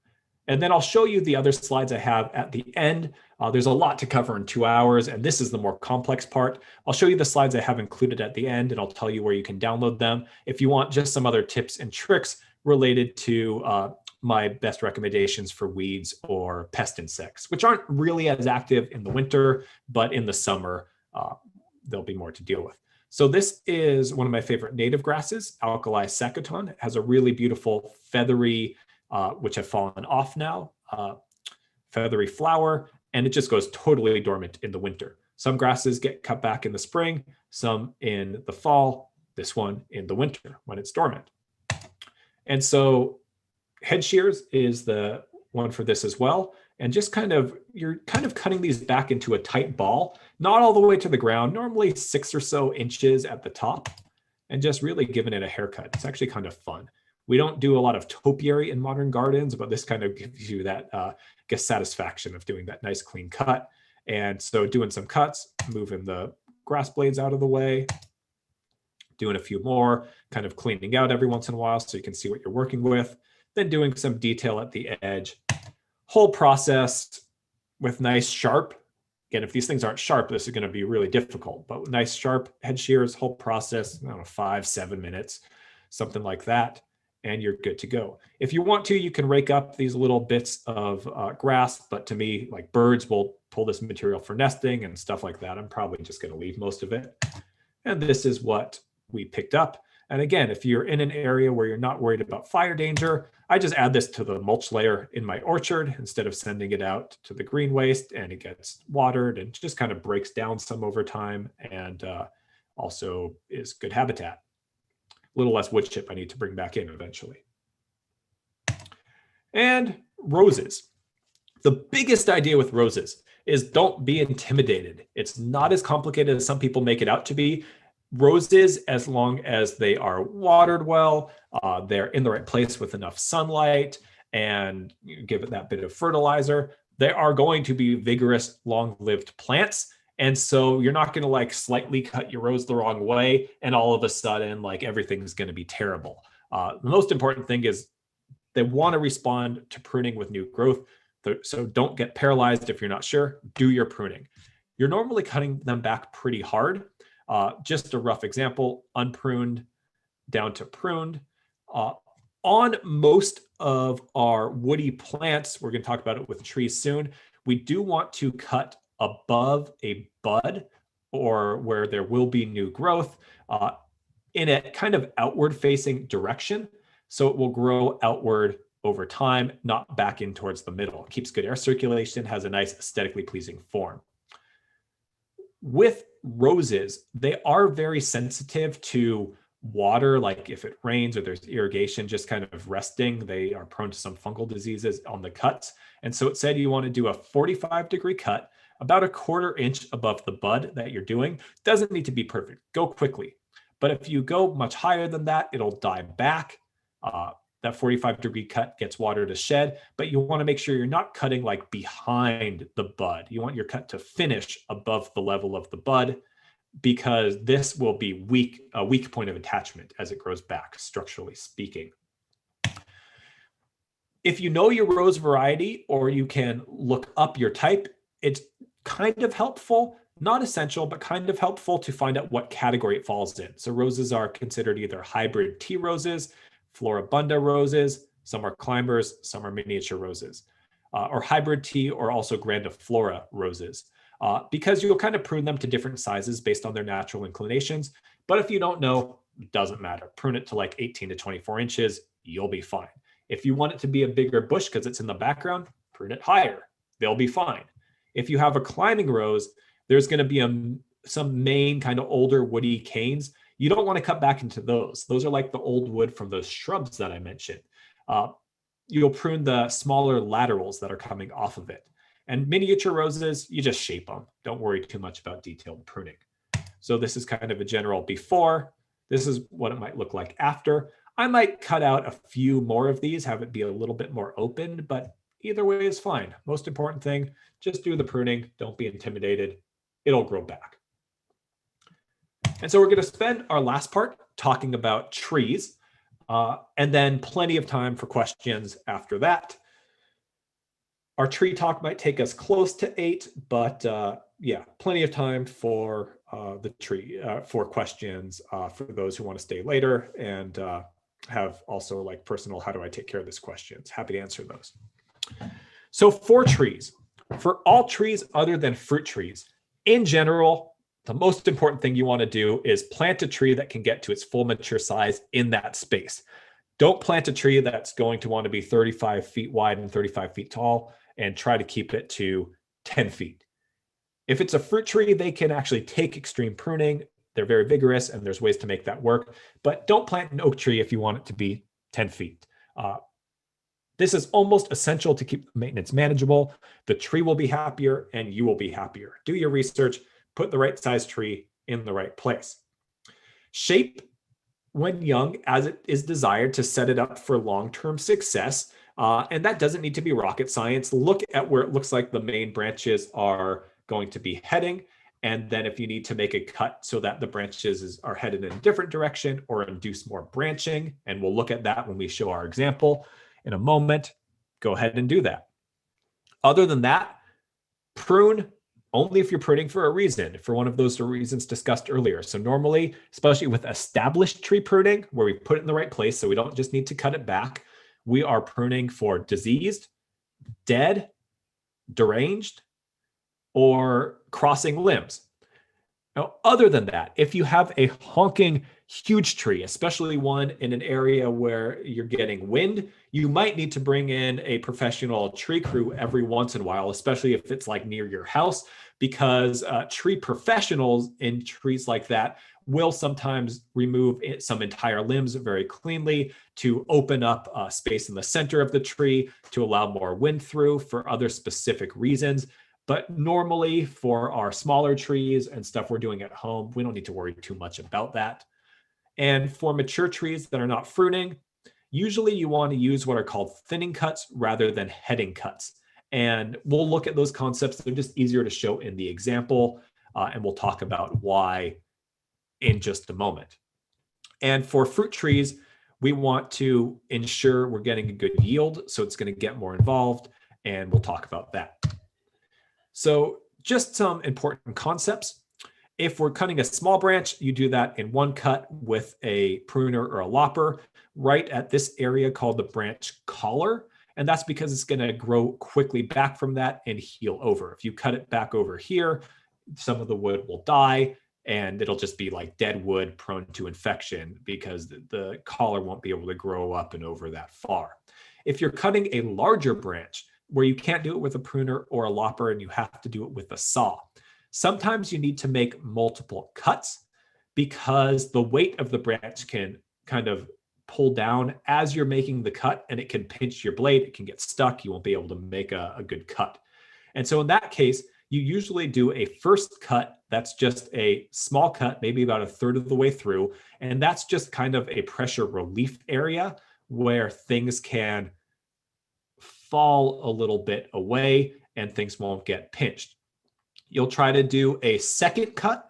And then I'll show you the other slides I have at the end. There's a lot to cover in 2 hours, and this is the more complex part. I'll show you the slides I have included at the end, and I'll tell you where you can download them. If you want just some other tips and tricks related to my best recommendations for weeds or pest insects, which aren't really as active in the winter, but in the summer, there'll be more to deal with. So this is one of my favorite native grasses, Alkali Sacaton. It has a really beautiful feathery, which have fallen off now, feathery flower, and it just goes totally dormant in the winter. Some grasses get cut back in the spring, some in the fall, this one in the winter when it's dormant. And so head shears is the one for this as well. And just you're kind of cutting these back into a tight ball, not all the way to the ground, normally 6 or so inches at the top, and just really giving it a haircut. It's actually kind of fun. We don't do a lot of topiary in modern gardens, but this kind of gives you that satisfaction of doing that nice clean cut. And so doing some cuts, moving the grass blades out of the way, doing a few more, kind of cleaning out every once in a while so you can see what you're working with, then doing some detail at the edge. Whole process with nice sharp. Again, if these things aren't sharp, this is going to be really difficult, but with nice sharp head shears, whole process, 5-7 minutes, something like that, and you're good to go. If you want to, you can rake up these little bits of grass, but to me, like birds will pull this material for nesting and stuff like that. I'm probably just going to leave most of it. And this is what we picked up. And again, if you're in an area where you're not worried about fire danger, I just add this to the mulch layer in my orchard instead of sending it out to the green waste, and it gets watered and just kind of breaks down some over time, and also is good habitat. A little less wood chip I need to bring back in eventually. And roses. The biggest idea with roses is don't be intimidated. It's not as complicated as some people make it out to be. Roses, as long as they are watered well, they're in the right place with enough sunlight, and you give it that bit of fertilizer, they are going to be vigorous, long-lived plants. And so you're not going to like slightly cut your rose the wrong way and all of a sudden like everything's going to be terrible. The most important thing is they want to respond to pruning with new growth. So don't get paralyzed if you're not sure. Do your pruning. You're normally cutting them back pretty hard. Just a rough example, unpruned down to pruned. On most of our woody plants, we're going to talk about it with trees soon, we do want to cut above a bud or where there will be new growth in a kind of outward facing direction. So it will grow outward over time, not back in towards the middle. It keeps good air circulation, has a nice aesthetically pleasing form. With roses, they are very sensitive to water, like if it rains or there's irrigation just kind of resting, they are prone to some fungal diseases on the cuts. And so it said you want to do a 45-degree cut, about a 1/4 inch above the bud that you're doing. Doesn't need to be perfect, go quickly. But if you go much higher than that, it'll die back. That 45-degree cut gets water to shed, but you want to make sure you're not cutting like behind the bud. You want your cut to finish above the level of the bud, because this will be a weak point of attachment as it grows back, structurally speaking. If you know your rose variety, or you can look up your type, it's kind of helpful, not essential, but kind of helpful to find out what category it falls in. So roses are considered either hybrid tea roses, floribunda roses, some are climbers, some are miniature roses, or hybrid tea, or also grandiflora roses. Because you'll kind of prune them to different sizes based on their natural inclinations. But if you don't know, it doesn't matter. Prune it to like 18 to 24 inches, you'll be fine. If you want it to be a bigger bush because it's in the background, prune it higher, they'll be fine. If you have a climbing rose, there's going to be some main kind of older woody canes. You don't want to cut back into those. Those are like the old wood from those shrubs that I mentioned. You'll prune the smaller laterals that are coming off of it. And miniature roses, you just shape them. Don't worry too much about detailed pruning. So this is kind of a general before. This is what it might look like after. I might cut out a few more of these, have it be a little bit more open, but either way is fine. Most important thing, just do the pruning. Don't be intimidated. It'll grow back. And so we're going to spend our last part talking about trees, and then plenty of time for questions after that. Our tree talk might take us close to 8, but yeah, plenty of time for the tree, for questions for those who want to stay later and have also like personal, how do I take care of this questions? Happy to answer those. So for trees, for all trees other than fruit trees, in general, the most important thing you want to do is plant a tree that can get to its full mature size in that space. Don't plant a tree that's going to want to be 35 feet wide and 35 feet tall and try to keep it to 10 feet. If it's a fruit tree, they can actually take extreme pruning. They're very vigorous and there's ways to make that work, but don't plant an oak tree if you want it to be 10 feet. This is almost essential to keep maintenance manageable. The tree will be happier and you will be happier. Do your research, put the right size tree in the right place. Shape when young as it is desired to set it up for long-term success. And that doesn't need to be rocket science. Look at where it looks like the main branches are going to be heading. And then if you need to make a cut so that the branches are headed in a different direction or induce more branching, and we'll look at that when we show our example in a moment, go ahead and do that. Other than that, prune only if you're pruning for a reason, for one of those reasons discussed earlier. So normally, especially with established tree pruning, where we put it in the right place, so we don't just need to cut it back, we are pruning for diseased, dead, deranged, or crossing limbs. Now, other than that, if you have a honking huge tree, especially one in an area where you're getting wind, you might need to bring in a professional tree crew every once in a while, especially if it's like near your house, because tree professionals in trees like that will sometimes remove some entire limbs very cleanly to open up space in the center of the tree to allow more wind through for other specific reasons. But normally for our smaller trees and stuff we're doing at home, we don't need to worry too much about that. And for mature trees that are not fruiting, usually you want to use what are called thinning cuts rather than heading cuts. And we'll look at those concepts. They're just easier to show in the example, and we'll talk about why in just a moment. And for fruit trees, we want to ensure we're getting a good yield, so it's going to get more involved, and we'll talk about that. So just some important concepts. If we're cutting a small branch, you do that in one cut with a pruner or a lopper right at this area called the branch collar. And that's because it's going to grow quickly back from that and heal over. If you cut it back over here, some of the wood will die and it'll just be like dead wood prone to infection because the collar won't be able to grow up and over that far. If you're cutting a larger branch where you can't do it with a pruner or a lopper and you have to do it with a saw, sometimes you need to make multiple cuts because the weight of the branch can kind of pull down as you're making the cut, and it can pinch your blade. It can get stuck. You won't be able to make a good cut. And so in that case, you usually do a first cut that's just a small cut, maybe about a third of the way through. And that's just kind of a pressure relief area where things can fall a little bit away and things won't get pinched. You'll try to do a second cut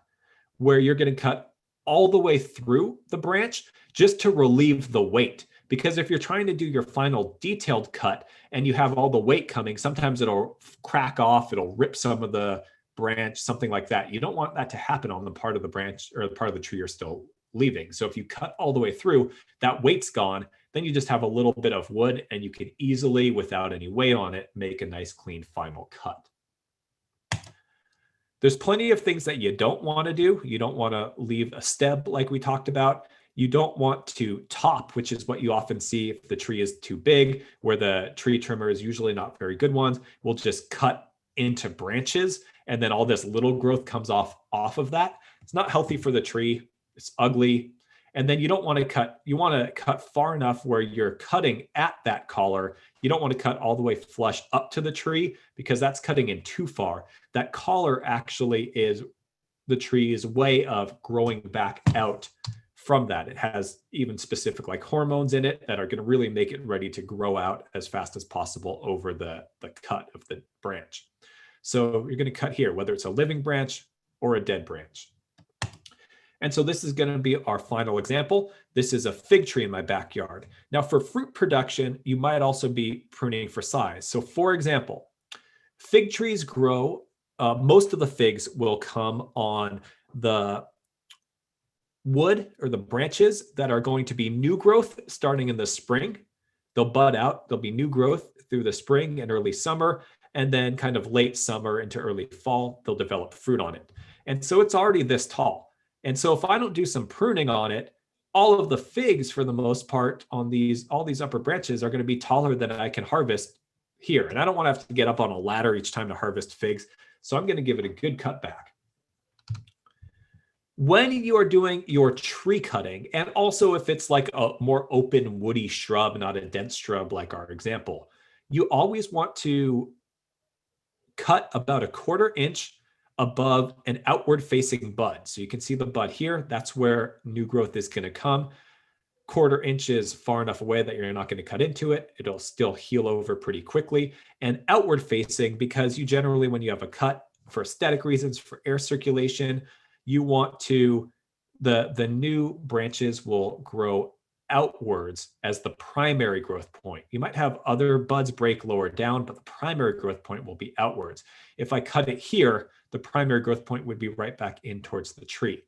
where you're going to cut all the way through the branch just to relieve the weight. Because if you're trying to do your final detailed cut and you have all the weight coming, sometimes it'll crack off, it'll rip some of the branch, something like that. You don't want that to happen on the part of the branch or the part of the tree you're still leaving. So if you cut all the way through, that weight's gone, then you just have a little bit of wood and you can easily, without any weight on it, make a nice clean final cut. There's plenty of things that you don't want to do. You don't want to leave a stub like we talked about. You don't want to top, which is what you often see if the tree is too big, where the tree trimmer is usually not very good ones. We'll just cut into branches and then all this little growth comes off of that. It's not healthy for the tree. It's ugly. And then you don't want to cut, you want to cut far enough where you're cutting at that collar. You don't want to cut all the way flush up to the tree because that's cutting in too far. That collar actually is the tree's way of growing back out from that. It has even specific like hormones in it that are going to really make it ready to grow out as fast as possible over the cut of the branch. So you're going to cut here, whether it's a living branch or a dead branch. And so this is going to be our final example. This is a fig tree in my backyard. Now for fruit production, you might also be pruning for size. So for example, fig trees grow, most of the figs will come on the wood or the branches that are going to be new growth starting in the spring. They'll bud out, there'll be new growth through the spring and early summer, and then kind of late summer into early fall, they'll develop fruit on it. And so it's already this tall. And so if I don't do some pruning on it, all of the figs for the most part on all these upper branches are going to be taller than I can harvest here. And I don't want to have to get up on a ladder each time to harvest figs. So I'm going to give it a good cut back. When you are doing your tree cutting, and also if it's like a more open woody shrub, not a dense shrub like our example, you always want to cut about 1/4 inch above an outward facing bud. So you can see the bud here, that's where new growth is going to come. 1/4 inch is far enough away that you're not going to cut into it. It'll still heal over pretty quickly. And outward facing, because you generally, when you have a cut for aesthetic reasons, for air circulation, you want to, the new branches will grow outwards as the primary growth point. You might have other buds break lower down, but the primary growth point will be outwards. If I cut it here, the primary growth point would be right back in towards the tree.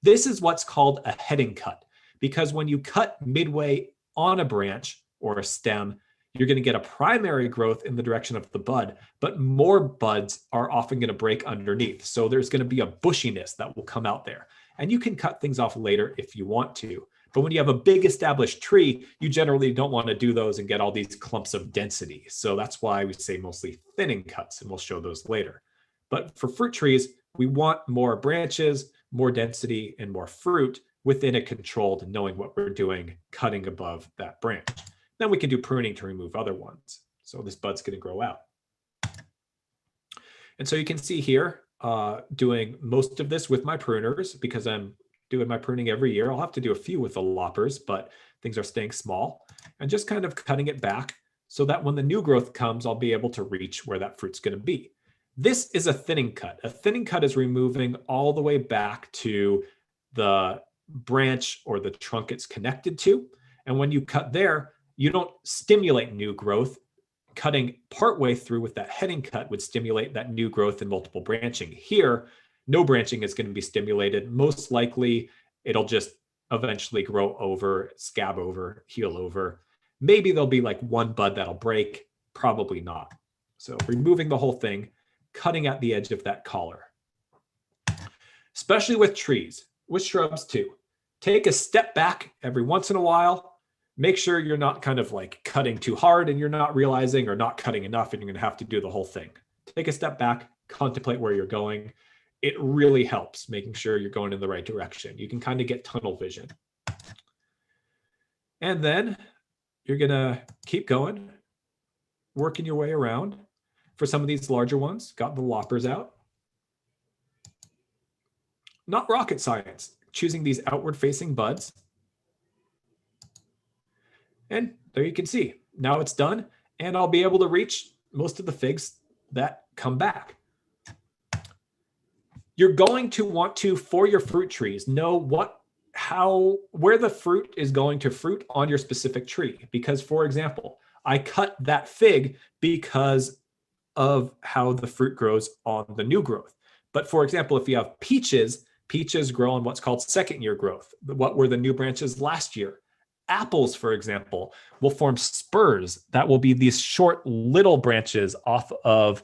This is what's called a heading cut, because when you cut midway on a branch or a stem, you're going to get a primary growth in the direction of the bud, but more buds are often going to break underneath. So there's going to be a bushiness that will come out there. And you can cut things off later if you want to. But when you have a big established tree, you generally don't want to do those and get all these clumps of density. So that's why we say mostly thinning cuts, and we'll show those later. But for fruit trees, we want more branches, more density, and more fruit within a controlled, knowing what we're doing, cutting above that branch. Then we can do pruning to remove other ones. So this bud's going to grow out. And so you can see here, doing most of this with my pruners because I'm doing my pruning every year. I'll have to do a few with the loppers, but things are staying small, and just kind of cutting it back so that when the new growth comes, I'll be able to reach where that fruit's going to be. This is a thinning cut. A thinning cut is removing all the way back to the branch or the trunk it's connected to. And when you cut there, you don't stimulate new growth. Cutting partway through with that heading cut would stimulate that new growth and multiple branching. Here, no branching is going to be stimulated. Most likely, it'll just eventually grow over, scab over, heal over. Maybe there'll be like one bud that'll break, probably not. So removing the whole thing, cutting at the edge of that collar. Especially with trees, with shrubs too. Take a step back every once in a while. make sure you're not kind of like cutting too hard and you're not realizing, or not cutting enough and you're going to have to do the whole thing. Take a step back, contemplate where you're going. It really helps making sure you're going in the right direction. You can kind of get tunnel vision. And then you're going to keep going, working your way around. For some of these larger ones, got the loppers out. Not rocket science, choosing these outward facing buds. And there you can see, now it's done, and I'll be able to reach most of the figs that come back. You're going to want to, for your fruit trees, know where the fruit is going to fruit on your specific tree. Because, for example, I cut that fig because of how the fruit grows on the new growth. But for example, if you have peaches grow on what's called second year growth. What were the new branches last year? Apples, for example, will form spurs that will be these short little branches off of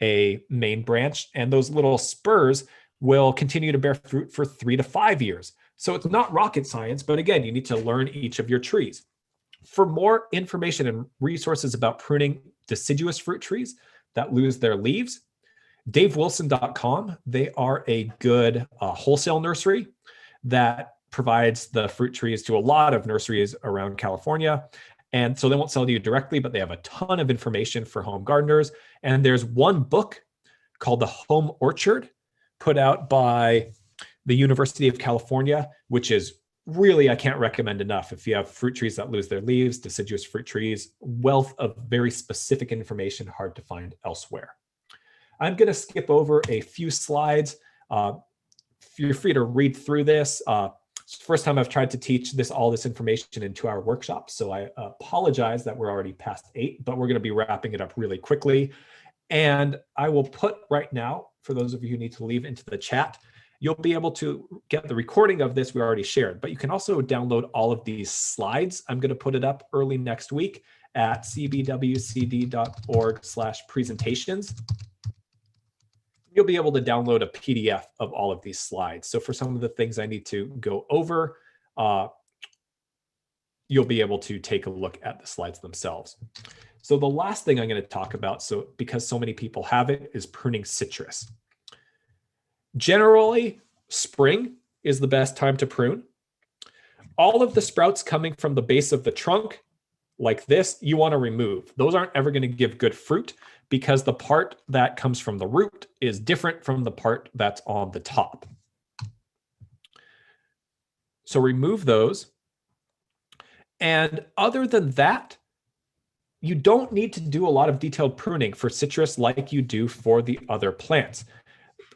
a main branch. And those little spurs will continue to bear fruit for 3 to 5 years. So it's not rocket science, but again, you need to learn each of your trees. For more information and resources about pruning deciduous fruit trees that lose their leaves, DaveWilson.com, they are a good wholesale nursery that provides the fruit trees to a lot of nurseries around California. And so they won't sell to you directly, but they have a ton of information for home gardeners. And there's one book called The Home Orchard, put out by the University of California, which is really, I can't recommend enough. If you have fruit trees that lose their leaves, deciduous fruit trees, wealth of very specific information, hard to find elsewhere. I'm going to skip over a few slides. Feel free to read through this. It's the first time I've tried to teach all this information in 2-hour workshops. So I apologize that we're already past 8, but we're going to be wrapping it up really quickly. And I will put right now, for those of you who need to leave, into the chat, you'll be able to get the recording of this we already shared, but you can also download all of these slides. I'm going to put it up early next week at cbwcd.org/presentations. You'll be able to download a PDF of all of these slides. So for some of the things I need to go over, you'll be able to take a look at the slides themselves. So the last thing I'm going to talk about, because so many people have it, is pruning citrus. Generally, spring is the best time to prune. All of the sprouts coming from the base of the trunk, like this, you want to remove. Those aren't ever going to give good fruit because the part that comes from the root is different from the part that's on the top. So remove those. And other than that, you don't need to do a lot of detailed pruning for citrus like you do for the other plants.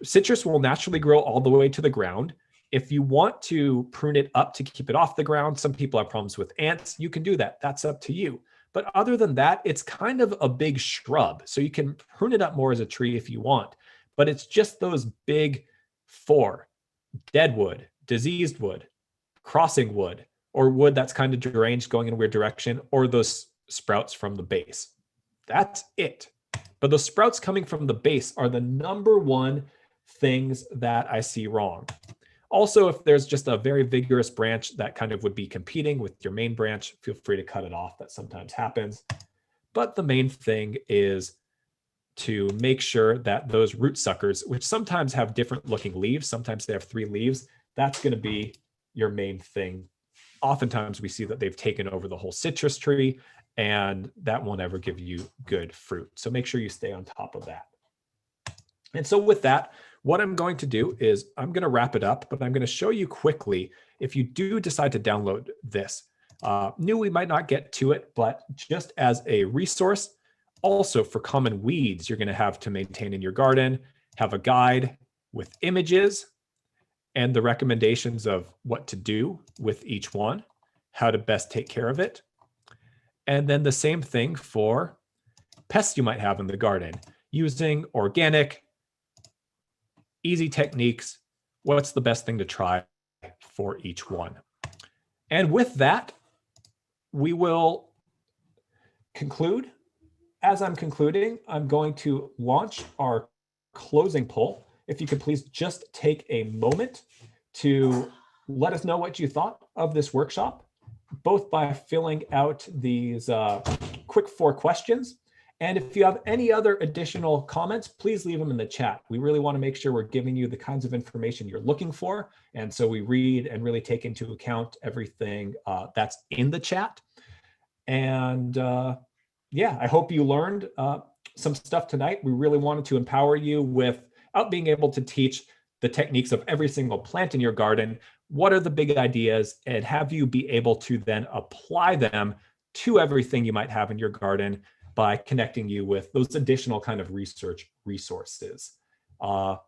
Citrus will naturally grow all the way to the ground. If you want to prune it up to keep it off the ground, some people have problems with ants, you can do that. That's up to you. But other than that, it's kind of a big shrub. So you can prune it up more as a tree if you want. But it's just those big 4, dead wood, diseased wood, crossing wood, or wood that's kind of deranged going in a weird direction, or those sprouts from the base. That's it. But those sprouts coming from the base are the #1 things that I see wrong. Also, if there's just a very vigorous branch that kind of would be competing with your main branch, feel free to cut it off. That sometimes happens. But the main thing is to make sure that those root suckers, which sometimes have different looking leaves, sometimes they have 3 leaves, that's going to be your main thing. Oftentimes we see that they've taken over the whole citrus tree, and that won't ever give you good fruit. So make sure you stay on top of that. And so with that, what I'm going to do is I'm going to wrap it up, but I'm going to show you quickly, if you do decide to download this. We might not get to it, but just as a resource, also for common weeds you're going to have to maintain in your garden, have a guide with images and the recommendations of what to do with each one, how to best take care of it. And then the same thing for pests you might have in the garden, using organic, easy techniques, what's the best thing to try for each one. And with that, we will conclude. As I'm concluding, I'm going to launch our closing poll. If you could please just take a moment to let us know what you thought of this workshop. both by filling out these quick 4 questions. And if you have any other additional comments, please leave them in the chat. We really want to make sure we're giving you the kinds of information you're looking for. And so we read and really take into account everything that's in the chat. And yeah, I hope you learned some stuff tonight. We really wanted to empower you without being able to teach the techniques of every single plant in your garden. What are the big ideas, and have you be able to then apply them to everything you might have in your garden by connecting you with those additional kind of research resources.